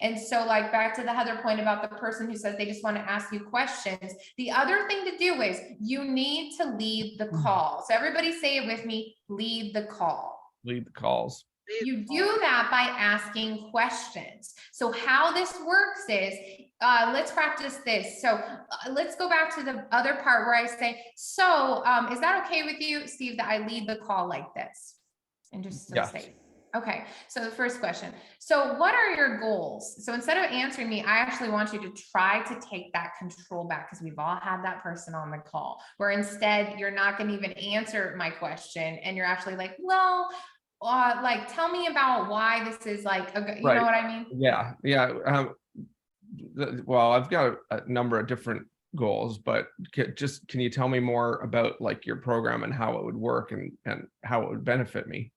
And so, like, back to the other point about the person who says they just want to ask you questions. The other thing to do is you need to lead the call. So everybody say it with me, lead the call. Lead the calls. You do that by asking questions. So how this works is, let's practice this. So let's go back to the other part where I say, so is that okay with you, Steve, that I lead the call like this? And just say, Okay, so the first question. So what are your goals? So instead of answering me, I actually want you to try to take that control back, because we've all had that person on the call where instead you're not going to even answer my question and you're actually like, well, like tell me about why this is like, you know what I mean? Yeah. Yeah. Well, I've got a number of different goals, but can you tell me more about like your program and how it would work and how it would benefit me?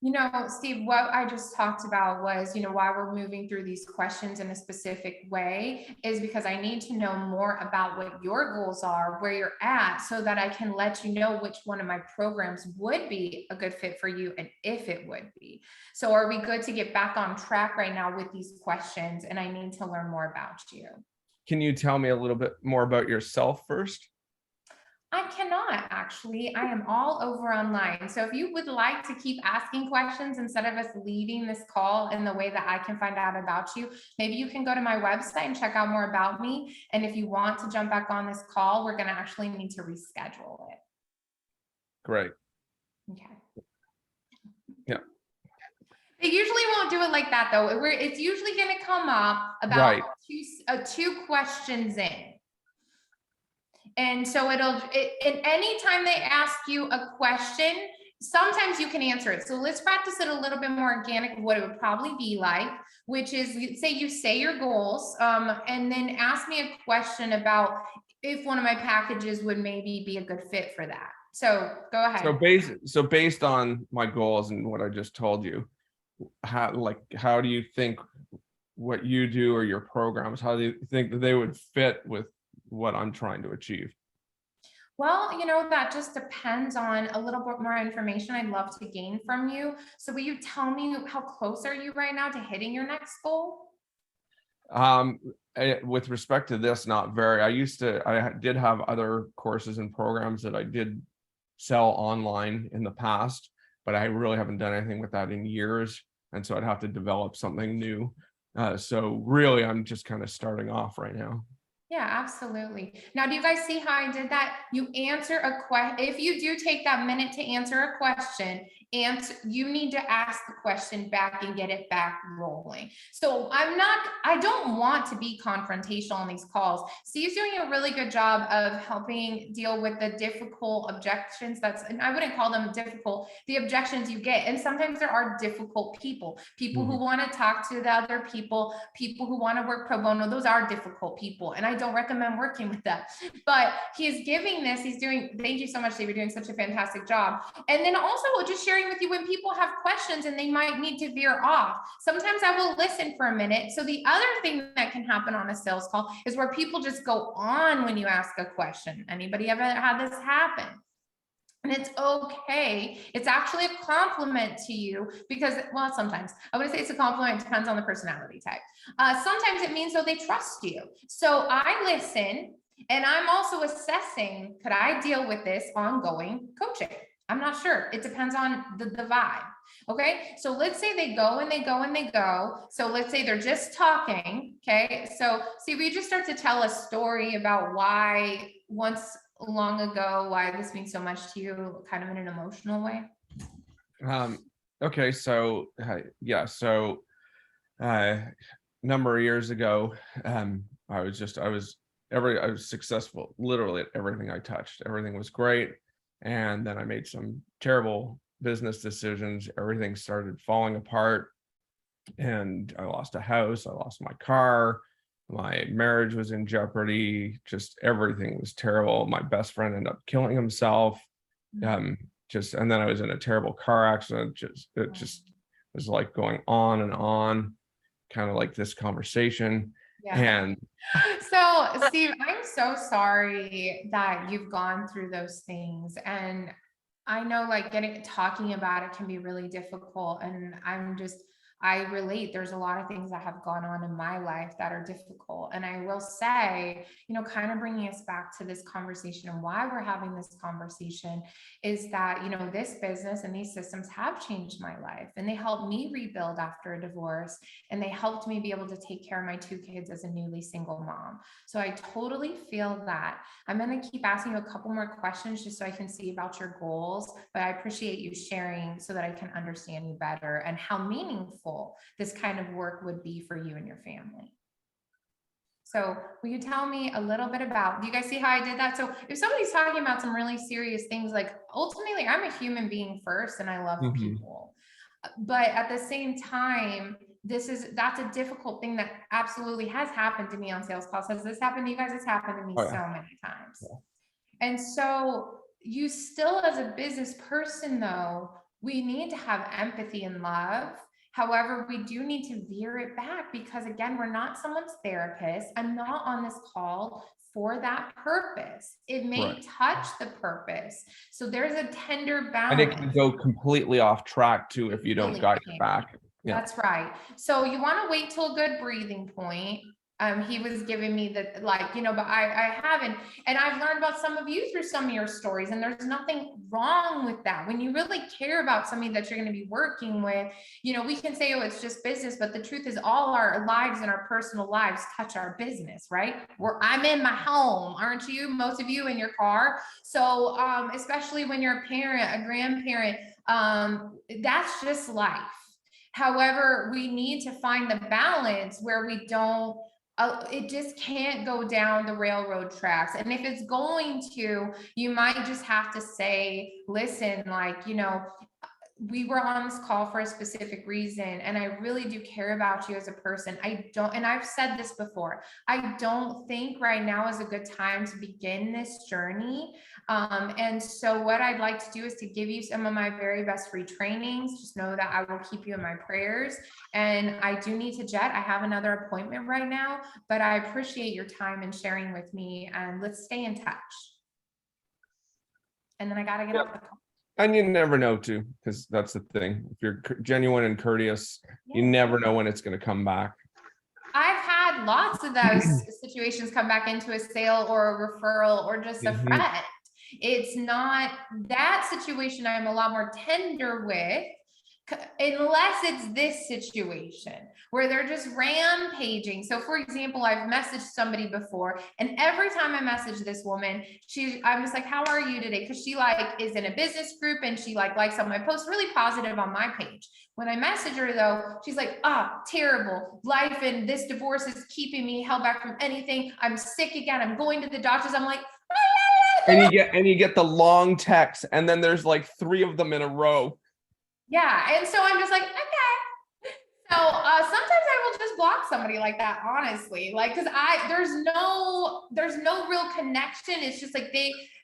You know, Steve, what I just talked about was, why we're moving through these questions in a specific way is because I need to know more about what your goals are, where you're at, so that I can let you know which one of my programs would be a good fit for you and if it would be. So are we good to get back on track right now with these questions? And I need to learn more about you. Can you tell me a little bit more about yourself first? I cannot actually. I am all over online. So if you would like to keep asking questions instead of us leading this call in the way that I can find out about you, maybe you can go to my website and check out more about me. And if you want to jump back on this call, we're going to actually need to reschedule it. Great. Okay. Yeah. They usually won't do it like that though. It's usually going to come up about Right. two questions in. And so and anytime they ask you a question, sometimes you can answer it. So let's practice it a little bit more organic of what it would probably be like, which is you say your goals, and then ask me a question about if one of my packages would maybe be a good fit for that. So go ahead. So based on my goals and what I just told you, how do you think what you do or your programs, how do you think that they would fit with what I'm trying to achieve? Well, that just depends on a little bit more information I'd love to gain from you. So will you tell me how close are you right now to hitting your next goal? With respect to this, not very. I did have other courses and programs that I did sell online in the past, but I really haven't done anything with that in years. And so I'd have to develop something new. So really, I'm just kind of starting off right now. Yeah, absolutely. Now, do you guys see how I did that? You answer a question. If you do take that minute to answer a question, you need to ask the question back and get it back rolling. So I don't want to be confrontational on these calls. Steve's doing a really good job of helping deal with the difficult objections. And I wouldn't call them difficult, the objections you get. And sometimes there are difficult people who want to talk to the other people who want to work pro bono. Those are difficult people. And I don't recommend working with them, but he's giving this, thank you so much, Steve. You're doing such a fantastic job. And then also just sharing with you when people have questions and they might need to veer off. Sometimes I will listen for a minute. So the other thing that can happen on a sales call is where people just go on when you ask a question. Anybody ever had this happen? And it's okay. It's actually a compliment to you because, well, sometimes I wouldn't say it's a compliment. It depends on the personality type. Sometimes it means though they trust you. So I listen and I'm also assessing, could I deal with this ongoing coaching? I'm not sure. It depends on the vibe. Okay. So let's say they go and they go and they go. So let's say they're just talking. Okay. So see, we just start to tell a story about why once long ago, why this means so much to you, kind of in an emotional way. Okay. So, yeah. So, number of years ago, I was successful literally at everything I touched. Everything was great. And then I made some terrible business decisions. Everything started falling apart and I lost a house. I lost my car. My marriage was in jeopardy. Just everything was terrible. My best friend ended up killing himself. And then I was in a terrible car accident. It just was like going on and on, kind of like this conversation. Yeah. And so, Steve, I'm so sorry that you've gone through those things. And I know like talking about it can be really difficult. And I relate. There's a lot of things that have gone on in my life that are difficult. And I will say, kind of bringing us back to this conversation and why we're having this conversation is that, this business and these systems have changed my life, and they helped me rebuild after a divorce, and they helped me be able to take care of my 2 kids as a newly single mom. So I totally feel that. I'm going to keep asking you a couple more questions just so I can see about your goals, but I appreciate you sharing so that I can understand you better and how meaningful this kind of work would be for you and your family. So will you tell me a little bit about, do you guys see how I did that? So if somebody's talking about some really serious things, like ultimately I'm a human being first and I love people, but at the same time, that's a difficult thing that absolutely has happened to me on sales calls. Has this happened to you guys? It's happened to me so many times. And so you still, as a business person though, we need to have empathy and love. However, we do need to veer it back because again, we're not someone's therapist. I'm not on this call for that purpose. It may touch the purpose. So there's a tender balance. And it can go completely off track too if you don't guide it back. Yeah. That's right. So you want to wait till a good breathing point. He was giving me the, but I haven't, and I've learned about some of you through some of your stories, and there's nothing wrong with that. When you really care about somebody that you're going to be working with, we can say, oh, it's just business, but the truth is all our lives and our personal lives touch our business, right? I'm in my home, aren't you? Most of you in your car. So, especially when you're a parent, a grandparent, that's just life. However, we need to find the balance where we don't, it just can't go down the railroad tracks. And if it's going to, you might just have to say, listen, we were on this call for a specific reason, and I really do care about you as a person. And I've said this before, I don't think right now is a good time to begin this journey. And so what I'd like to do is to give you some of my very best free trainings. Just know that I will keep you in my prayers. And I do need to jet. I have another appointment right now, but I appreciate your time and sharing with me, and let's stay in touch. And then I got to get off the call. And you never know too, because that's the thing. If you're genuine and courteous, you never know when it's going to come back. I've had lots of those situations come back into a sale or a referral or just a friend. It's not that situation I'm a lot more tender with, unless it's this situation where they're just rampaging. So for example, I've messaged somebody before, and every time I message this woman, I'm just like, how are you today? Because she is in a business group and she likes on my posts, really positive on my page. When I message her though, she's like, terrible life, and this divorce is keeping me held back from anything. I'm sick again. I'm going to the doctors. I'm like, and you get the long text, and then there's 3 of them in a row. Yeah. And so I'm just like, okay. So sometimes I will just block somebody like that, honestly, because there's no real connection. It's just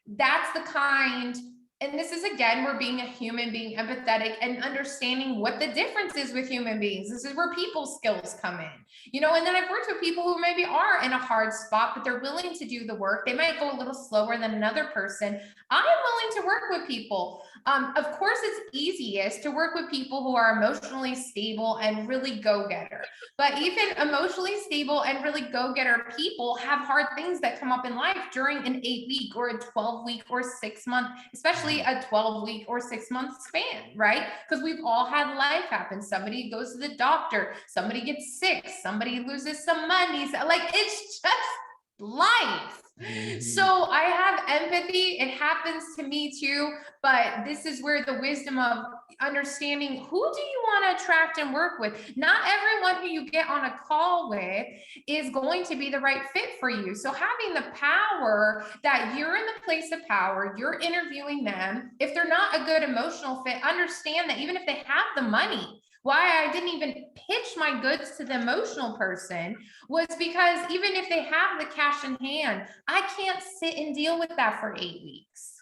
that's the kind. And this is, again, we're being a human, being empathetic and understanding what the difference is with human beings. This is where people skills come in, and then I've worked with people who maybe are in a hard spot, but they're willing to do the work. They might go a little slower than another person. I'm willing to work with people. Of course, it's easiest to work with people who are emotionally stable and really go-getter. But even emotionally stable and really go-getter people have hard things that come up in life during an 8-week or a 12-week or 6-month, especially a 12-week or 6-month span, right? Because we've all had life happen. Somebody goes to the doctor, somebody gets sick, somebody loses some money. It's just life. So I have empathy. It happens to me too, but this is where the wisdom of understanding, who do you want to attract and work with? Not everyone who you get on a call with is going to be the right fit for you. So having the power that you're in the place of power, you're interviewing them. If they're not a good emotional fit, understand that even if they have the money, why I didn't even pitch my goods to the emotional person was because even if they have the cash in hand, I can't sit and deal with that for 8 weeks.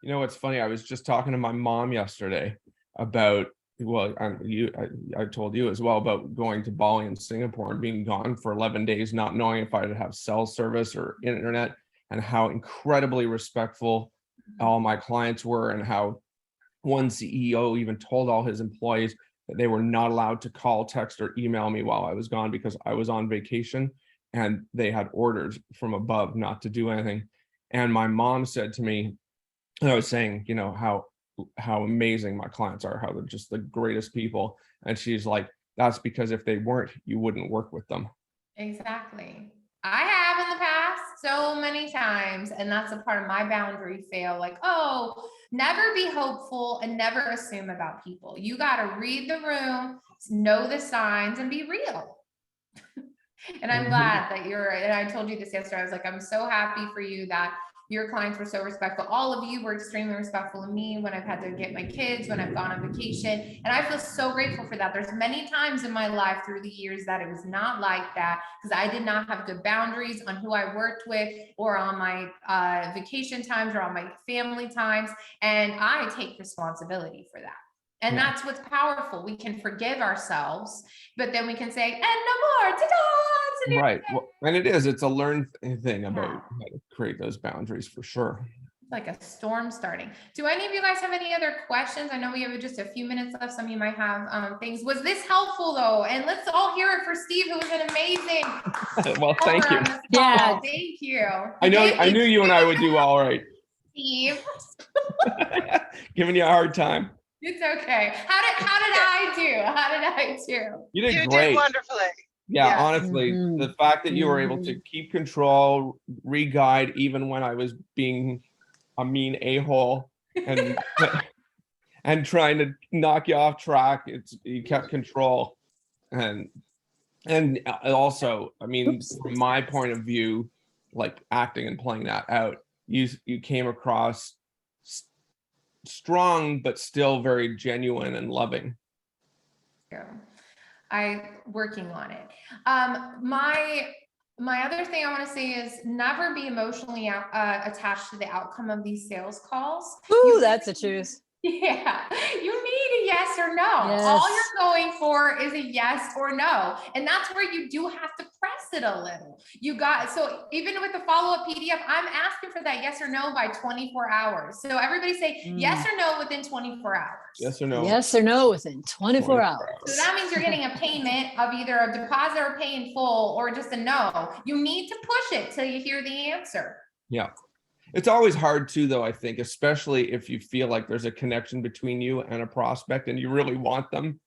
It's funny. I was just talking to my mom yesterday about, I told you as well about going to Bali and Singapore and being gone for 11 days, not knowing if I'd have cell service or internet, and how incredibly respectful all my clients were, and how one CEO even told all his employees, they were not allowed to call, text, or email me while I was gone because I was on vacation, and they had orders from above not to do anything. And my mom said to me, and I was saying, you know, how amazing my clients are, how they're just the greatest people. And she's like, that's because if they weren't, you wouldn't work with them. Exactly. I have in the past so many times, and that's a part of my boundary fail. Like, oh, never be hopeful and never assume about people. You got to read the room, know the signs, and be real. And I'm glad that and I told you this yesterday, I was like, I'm so happy for you that your clients were so respectful. All of you were extremely respectful of me when I've had to get my kids, when I've gone on vacation. And I feel so grateful for that. There's many times in my life through the years that it was not like that because I did not have good boundaries on who I worked with or on my vacation times or on my family times. And I take responsibility for that. And that's what's powerful. We can forgive ourselves, but then we can say, and no more. Ta-da! Right. Well, and it's a learned thing about how to create those boundaries for sure. Like a storm starting. Do any of you guys have any other questions? I know we have just a few minutes left. Some of you might have things. Was this helpful though? And let's all hear it for Steve, who was an amazing. Well, thank you. Yeah. Thank you. I knew you and I would do all right. Steve. Giving you a hard time. It's okay. How did I do? How did I do? You did You great. did wonderfully. Yeah, Yeah. honestly, the fact that you were able to keep control, re-guide, even when I was being a mean a-hole and and trying to knock you off track, you kept control. And also, I mean, from my point of view, like acting and playing that out, you came across strong, but still very genuine and loving. I working on it. My other thing I want to say is never be emotionally attached to the outcome of these sales calls. Ooh, that's a truth. Yeah, you need a yes or no. Yes. All you're going for is a yes or no. And that's where you do have to press it a little. So even with the follow-up PDF, I'm asking for that yes or no by 24 hours. So everybody say yes or no within 24 hours. Yes or no? Yes or no within 24 hours. So that means you're getting a payment of either a deposit or pay in full or just a no. You need to push it till you hear the answer. Yeah. It's always hard too, though, I think, especially if you feel like there's a connection between you and a prospect and you really want them.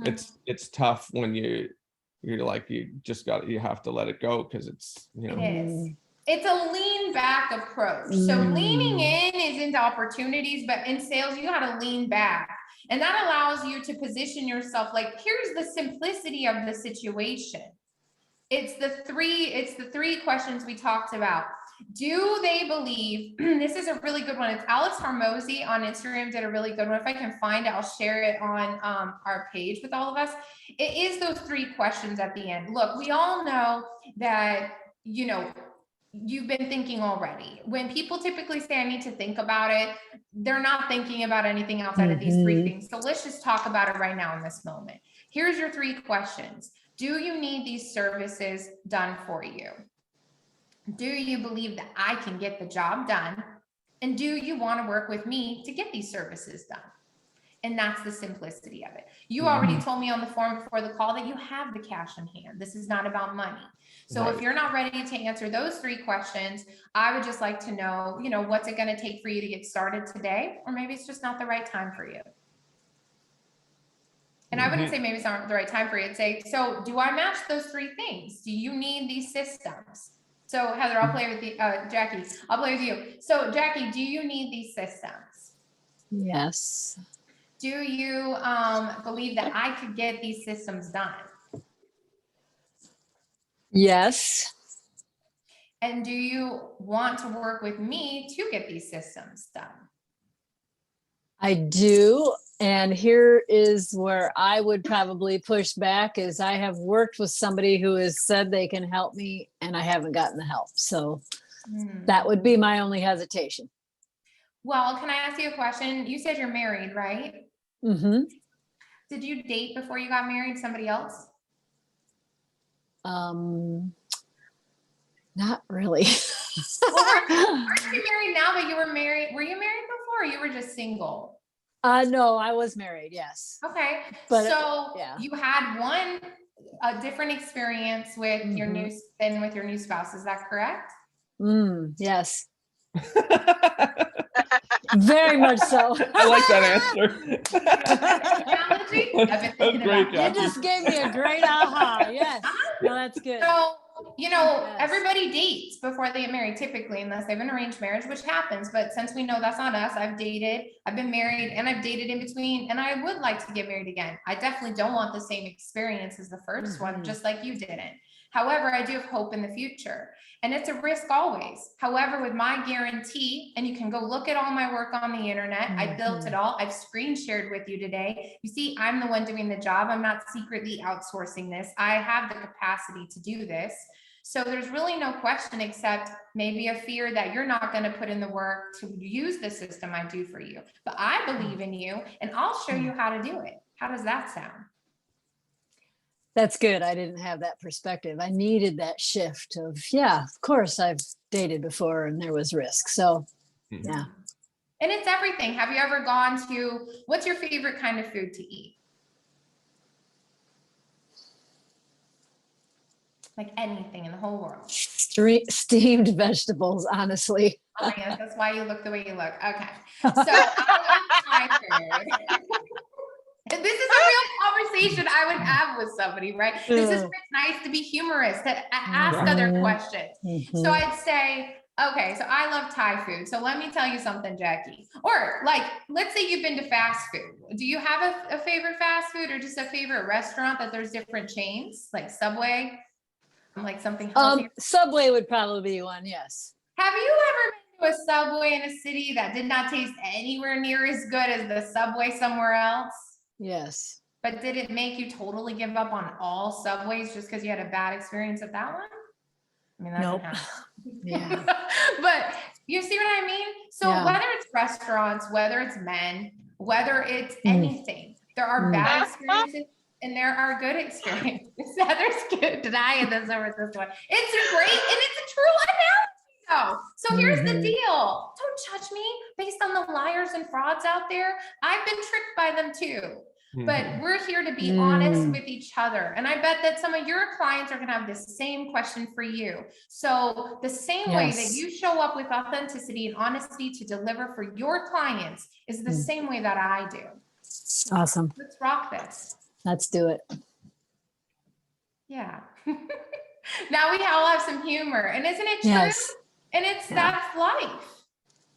It's tough when you're like, you have to let it go because it's, you know. It is. It's a lean back approach. So leaning in is into opportunities, but in sales, you got to lean back. And that allows you to position yourself like, here's the simplicity of the situation. It's the three questions we talked about. Do they believe, this is a really good one. It's Alex Harmozy on Instagram did a really good one. If I can find it, I'll share it on our page with all of us. It is those three questions at the end. Look, we all know that, you know, you've been thinking already. When people typically say, I need to think about it, they're not thinking about anything outside of these three things. So let's just talk about it right now in this moment. Here's your three questions. Do you need these services done for you? Do you believe that I can get the job done? And do you want to work with me to get these services done? And that's the simplicity of it. You already told me on the form before the call that you have the cash in hand. This is not about money. So if you're not ready to answer those three questions, I would just like to know, you know, what's it going to take for you to get started today? Or maybe it's just not the right time for you. And I wouldn't say maybe it's not the right time for you. I'd say, so do I match those three things? Do you need these systems? So Heather, I'll play with you, Jackie, I'll play with you. So Jackie, do you need these systems? Yes. Do you believe that I could get these systems done? Yes. And do you want to work with me to get these systems done? I do. And here is where I would probably push back is I have worked with somebody who has said they can help me and I haven't gotten the help. So that would be my only hesitation. Well, can I ask you a question? You said you're married, right? Mm-hmm. Did you date before you got married somebody else? Not really. Well, aren't you married now, but you were married? Were you married before or you were just single? No, I was married, yes. Okay, But, so yeah. you had a different experience with your new than with your new spouse. Is that correct? Yes, very much so. I like that answer. Analogy? I've been That's thinking great, about You Kathy. just gave me a great aha. Yes. No, that's good. So, Yes. everybody dates before they get married typically, unless they have an arranged marriage, which happens. But since we know that's not us, I've dated, I've been married, and I've dated in between, and I would like to get married again. I definitely don't want the same experience as the first one, just like you didn't. However, I do have hope in the future, and it's a risk always. However, with my guarantee, and you can go look at all my work on the internet, I built it all. I've screen shared with you today. You see, I'm the one doing the job. I'm not secretly outsourcing this. I have the capacity to do this. So there's really no question except maybe a fear that you're not going to put in the work to use the system I do for you. But I believe in you, and I'll show you how to do it. How does that sound? That's good. I didn't have that perspective. I needed that shift of, yeah, of course I've dated before and there was risk. So, yeah. And it's everything. Have you ever gone to, what's your favorite kind of food to eat? Like anything in the whole world. Steamed vegetables, honestly. Oh my goodness, that's why you look the way you look. Okay. So I love Thai food. This is a real conversation I would have with somebody, right? This is where it's nice to be humorous, to ask other questions. So I'd say, okay, so I love Thai food. So let me tell you something, Jackie. Or like, let's say you've been to fast food. Do you have a favorite fast food or just a favorite restaurant that there's different chains, like Subway? Like something healthy? Subway would probably be one, yes. Have you ever been to a Subway in a city that did not taste anywhere near as good as the Subway somewhere else? Yes. But did it make you totally give up on all Subways just because you had a bad experience at that one? I mean, that Nope. can happen. Yeah. But you see what I mean? So Yeah. whether it's restaurants, whether it's men, whether it's anything, there are bad experiences and there are good experiences. Heather's good denying this over this one. It's great and it's a true analogy though. So here's the deal. Don't judge me based on the liars and frauds out there. I've been tricked by them too. But we're here to be honest with each other. And I bet that some of your clients are going to have the same question for you. So the same way that you show up with authenticity and honesty to deliver for your clients is the same way that I do. Awesome. Let's rock this. Let's do it. Yeah. Now we all have some humor. And isn't it true? Yes. And that's life.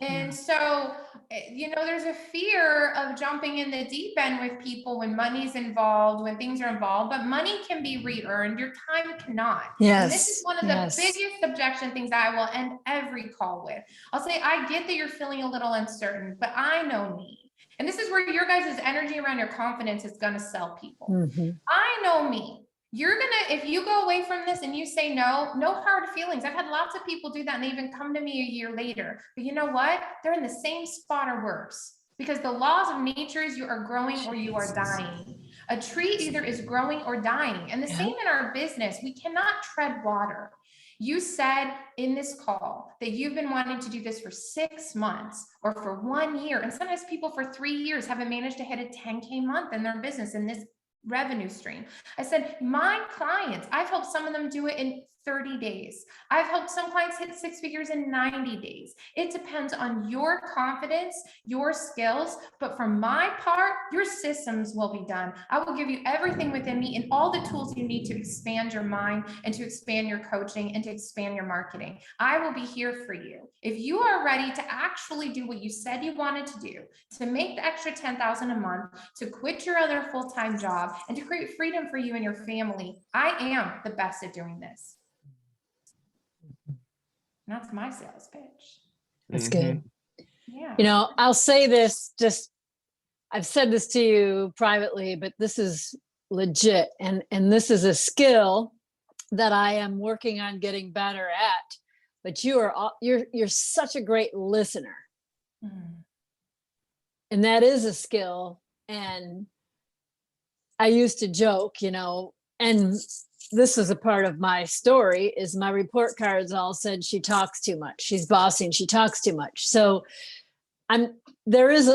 And so, there's a fear of jumping in the deep end with people when money's involved, when things are involved, but money can be re-earned. Your time cannot. Yes. And this is one of the biggest objection things that I will end every call with. I'll say, I get that you're feeling a little uncertain, but I know me. And this is where your guys' energy around your confidence is going to sell people. I know me. You're gonna, if you go away from this and you say no hard feelings. I've had lots of people do that and they even come to me a year later. But you know what? They're in the same spot or worse. Because the laws of nature is you are growing or you are dying. A tree either is growing or dying. And the same in our business. We cannot tread water. You said in this call that you've been wanting to do this for 6 months or for 1 year. And sometimes people for 3 years haven't managed to hit a 10K month in their business in this revenue stream. I said, my clients, I've helped some of them do it in 30 days. I've helped some clients hit 6 figures in 90 days. It depends on your confidence, your skills, but for my part, your systems will be done. I will give you everything within me and all the tools you need to expand your mind and to expand your coaching and to expand your marketing. I will be here for you. If you are ready to actually do what you said you wanted to do, to make the extra $10,000 a month, to quit your other full-time job, and to create freedom for you and your family, I am the best at doing this. And that's my sales pitch. That's good. Yeah. I'll say this, I've said this to you privately, but this is legit. And this is a skill that I am working on getting better at. But you're such a great listener. And that is a skill. And I used to joke, and this is a part of my story, is my report cards all said she talks too much. She's bossing, she talks too much. So there is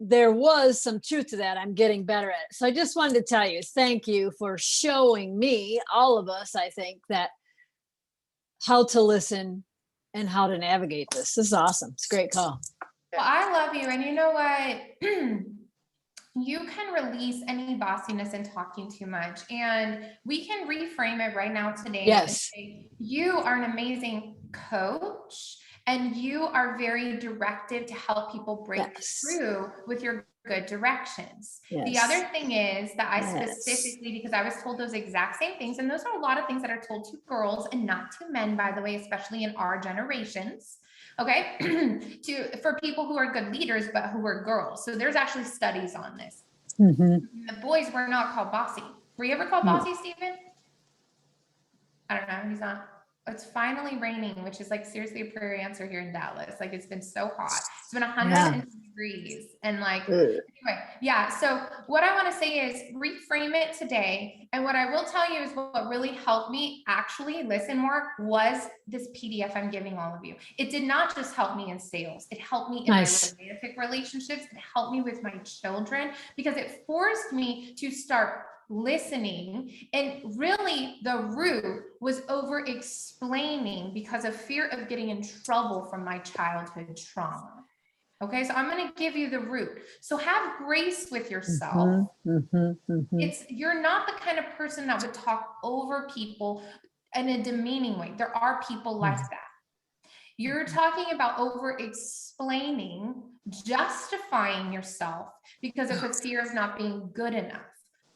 there was some truth to that. I'm getting better at it. So I just wanted to tell you, thank you for showing me, all of us, I think, that how to listen and how to navigate this. This is awesome. It's a great call. Well, I love you. And you know what? You can release any bossiness and talking too much. And we can reframe it right now today. And Yes. say, you are an amazing coach and you are very directive to help people break Yes. through with your good directions. Yes. The other thing is that I Yes. specifically, because I was told those exact same things, and those are a lot of things that are told to girls and not to men, by the way, especially in our generations. Okay, for people who are good leaders, but who are girls. So there's actually studies on this. Mhm. The boys were not called bossy. Were you ever called bossy, Stephen? I don't know. He's not. It's finally raining, which is like seriously a prayer answer here in Dallas. Like it's been so hot. It's been 100 degrees and like, anyway, yeah. So what I want to say is reframe it today. And what I will tell you is what really helped me actually listen more was this PDF I'm giving all of you. It did not just help me in sales. It helped me in Nice. my romantic relationships. It helped me with my children because it forced me to start listening. And really the root was over explaining because of fear of getting in trouble from my childhood trauma. Okay, so I'm going to give you the root. So have grace with yourself. You're not the kind of person that would talk over people in a demeaning way. There are people like that. You're talking about over explaining, justifying yourself because of the fear of not being good enough.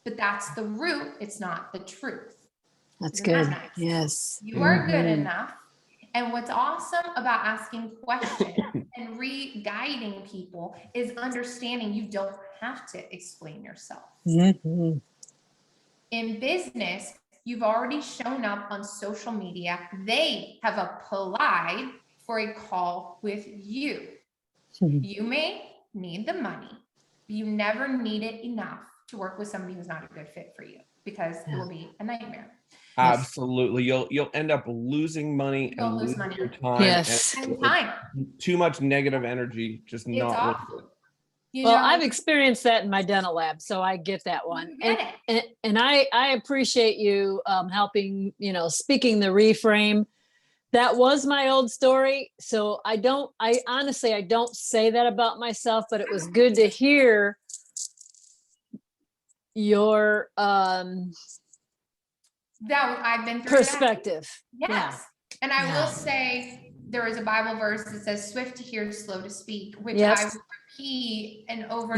But that's the root. It's not the truth. That's Isn't good. that nice? Yes. You are good enough. And what's awesome about asking questions and re-guiding people is understanding you don't have to explain yourself. In business, you've already shown up on social media. They have applied for a call with you. You may need the money, but you never need it enough to work with somebody who's not a good fit for you because it will be a nightmare. Absolutely. You'll end up losing money You'll and lose losing money. your time. Yes. And time. Too much negative energy, just It's not awful. worth it. You Well, know, I've experienced that in my dental lab, so I get that one. you get And I appreciate you helping, speaking the reframe. That was my old story. So I honestly, I don't say that about myself, but it was good to hear your that I've been through perspective. that. Yes. And I Yeah. will say there is a Bible verse that says swift to hear, slow to speak, which Yes. I will repeat and over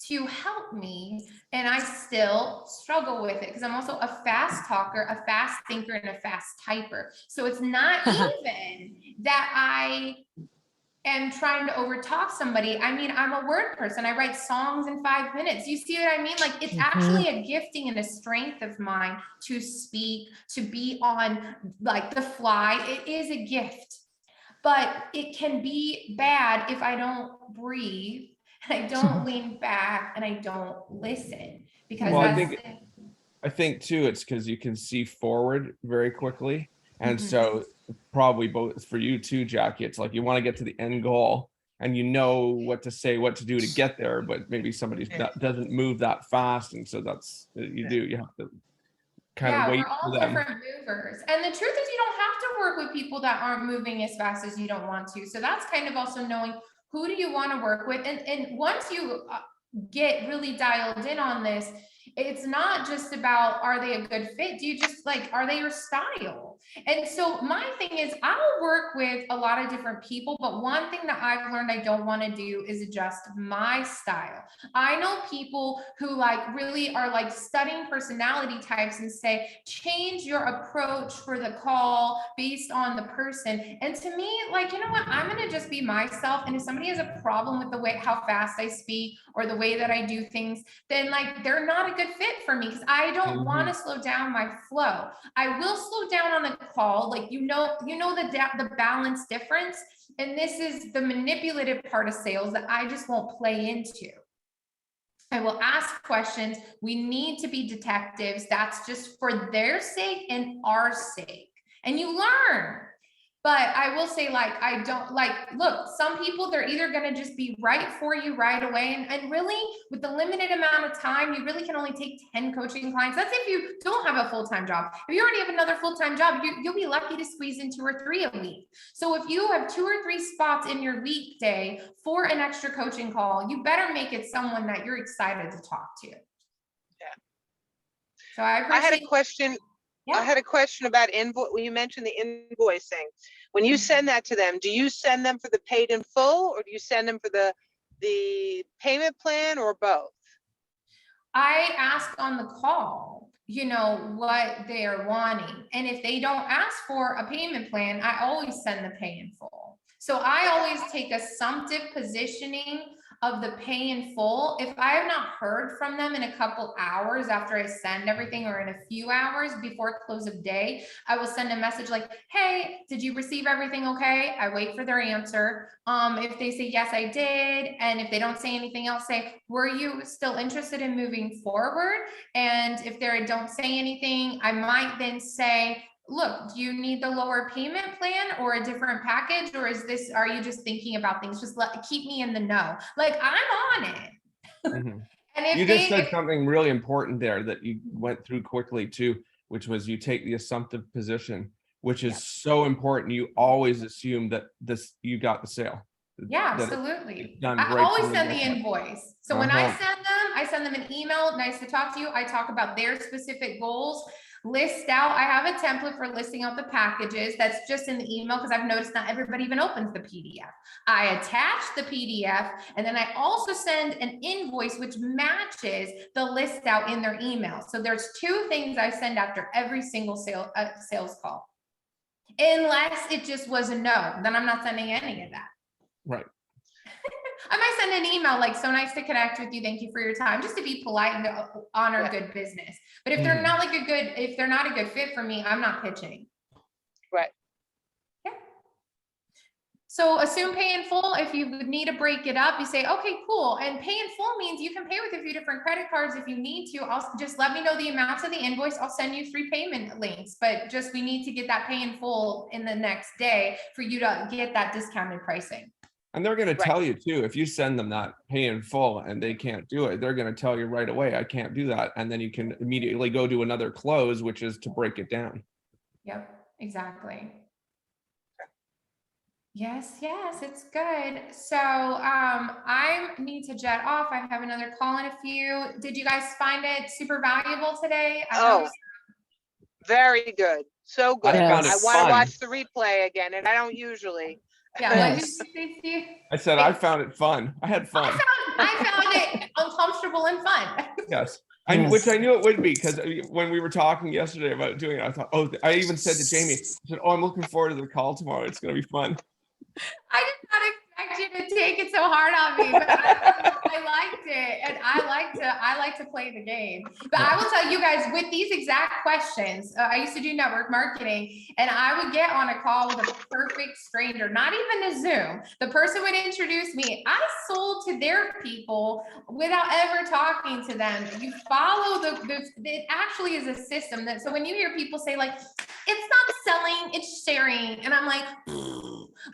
to help me. And I still struggle with it because I'm also a fast talker, a fast thinker, and a fast typer. So it's not even that I am trying to overtalk somebody. I mean, I'm a word person. I write songs in 5 minutes. You see what I mean? Like it's actually a gifting and a strength of mine to speak, to be on like the fly. It is a gift, but it can be bad if I don't breathe and I don't lean back and I don't listen because Well, I think too, it's because you can see forward very quickly. And so probably both for you too, Jackie, it's like you want to get to the end goal and you know what to say, what to do to get there, but maybe somebody doesn't move that fast. And so that's, you have to kind of wait we're all for them. different movers. And the truth is you don't have to work with people that aren't moving as fast as you don't want to. So that's kind of also knowing who do you want to work with. And once you get really dialed in on this, it's not just about, are they a good fit? Do you just like, are they your style? And so my thing is I'll work with a lot of different people, but one thing that I've learned I don't want to do is adjust my style. I know people who like really are like studying personality types and say, change your approach for the call based on the person. And to me, like, you know what, I'm going to just be myself. And if somebody has a problem with the way, how fast I speak or the way that I do things, then like, they're not a good fit for me because I don't want to slow down my flow. I will slow down on a call. Like, the balance difference. And this is the manipulative part of sales that I just won't play into. I will ask questions. We need to be detectives. That's just for their sake and our sake. And you learn. But I will say, like, I don't like, look, some people, they're either going to just be right for you right away. And really, with the limited amount of time, you really can only take 10 coaching clients. That's if you don't have a full-time job. If you already have another full-time job, you'll be lucky to squeeze in 2 or 3 a week. So if you have 2 or 3 spots in your weekday for an extra coaching call, you better make it someone that you're excited to talk to. Yeah. So I I had a appreciate. question. Yeah. I had a question about invoice. When you mentioned the invoicing, when you send that to them, do you send them for the paid in full, or do you send them for the payment plan, or both? I ask on the call, you know, what they are wanting. And if they don't ask for a payment plan, I always send the pay in full. So I always take assumptive positioning of the pay in full. If I have not heard from them in a couple hours after I send everything, or in a few hours before close of day, I will send a message like, hey, did you receive everything okay? I wait for their answer. If they say, yes, I did. And if they don't say anything else, say, were you still interested in moving forward? And if they don't say anything, I might then say, look, do you need the lower payment plan or a different package? Or are you just thinking about things? Just keep me in the know. Like, I'm on it. Mhm. And if You just said something really important there that you went through quickly too, which was you take the assumptive position, which is so important. You always assume that you got the sale. yeah, that absolutely. done I right always from the send the get-go. invoice. So when I send them an email, nice to talk to you. I talk about their specific goals, list out. I have a template for listing out the packages. That's just in the email, because I've noticed not everybody even opens the PDF. I attach the PDF, and then I also send an invoice which matches the list out in their email. So there's 2 things I send after every single sales call. Unless it just was a no, then I'm not sending any of that. Right. I might send an email like, so nice to connect with you. Thank you for your time, just to be polite and to honor good business. But if they're not like if they're not a good fit for me, I'm not pitching. Right. Yeah. So assume pay in full. If you need to break it up, you say, okay, cool. And pay in full means you can pay with a few different credit cards if you need to. I'll just let me know the amounts of the invoice. I'll send you 3 payment links, but just, we need to get that pay in full in the next day for you to get that discounted pricing. And they're going to tell you too, if you send them that pay in full and they can't do it, they're going to tell you right away, I can't do that. And then you can immediately go to another close, which is to break it down. Yep, exactly. Yes, it's good. So I need to jet off. I have another call in a few. Did you guys find it super valuable today? I hope so. Very good. So good. I found it I want to fun. watch the replay again, and I don't usually. Yeah, what did you say, Steve? I said I found it fun. I had fun. I found it uncomfortable and fun. Yes. Which I knew it would be, because when we were talking yesterday about doing it, I thought, oh, I even said to Jamie, I said, oh, I'm looking forward to the call tomorrow. It's going to be fun. I did not expect you to take it so hard on me, but I liked it, and I like to play the game. But I will tell you guys, with these exact questions, I used to do network marketing, and I would get on a call with a perfect stranger, not even a Zoom. The person would introduce me. I sold to their people without ever talking to them. You follow it actually is a system that. So when you hear people say like, it's not selling, it's sharing, and I'm like.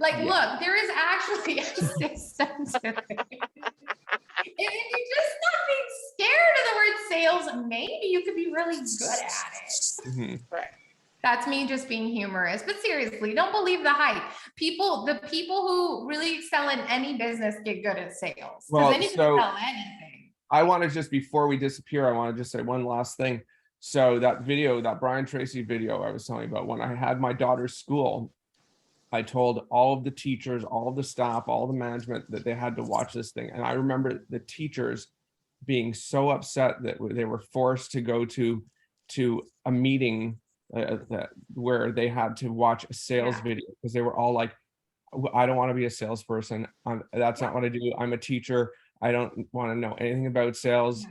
Look, there is actually a system to it. And if you just stop being scared of the word sales, maybe you could be really good at it. Right. That's me just being humorous. But seriously, don't believe the hype. The people who really excel in any business get good at sales. Well, then you can sell anything. I want to just, before we disappear, I want to just say one last thing. So that video, that Brian Tracy video I was telling you about, when I had my daughter's school, I told all of the teachers, all of the staff, all the management that they had to watch this thing. And I remember the teachers being so upset that they were forced to go to a meeting where they had to watch a sales video, because they were all like, I don't want to be a salesperson. That's not what I do. I'm a teacher. I don't want to know anything about sales.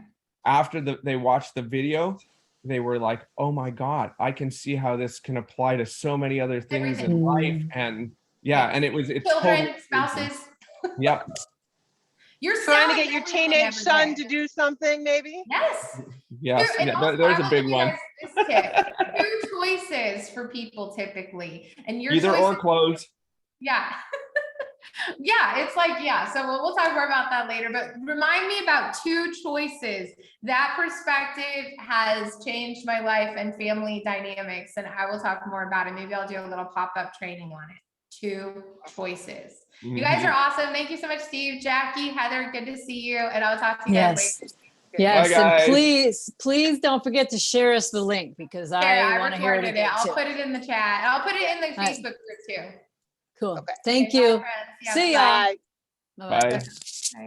After they watched the video, they were like, oh my God, I can see how this can apply to so many other things in life. And and it's children, totally spouses. Yep. You're Trying to selling get your everything teenage every son day. to do something, maybe? Yes. Yes, And yeah, also, there's I a will big give you one. guys this tip. Two choices for people typically, and your Either choice or clothes. yeah. Yeah, it's like, yeah. So we'll talk more about that later, but remind me about two choices. That perspective has changed my life and family dynamics, and I will talk more about it. Maybe I'll do a little pop-up training on it. Two choices. You guys are awesome. Thank you so much, Steve, Jackie, Heather. Good to see you. And I'll talk to you guys Yes. later. Yes, Bye, and guys. please don't forget to share us the link because Sarah, I want to hear it recorded again I'll too. put it in the chat. I'll put it in the right. Facebook group too. Cool. Okay. Thank Okay, bye, you. friends. Yeah, See bye. y'all. Bye. Bye-bye. Bye.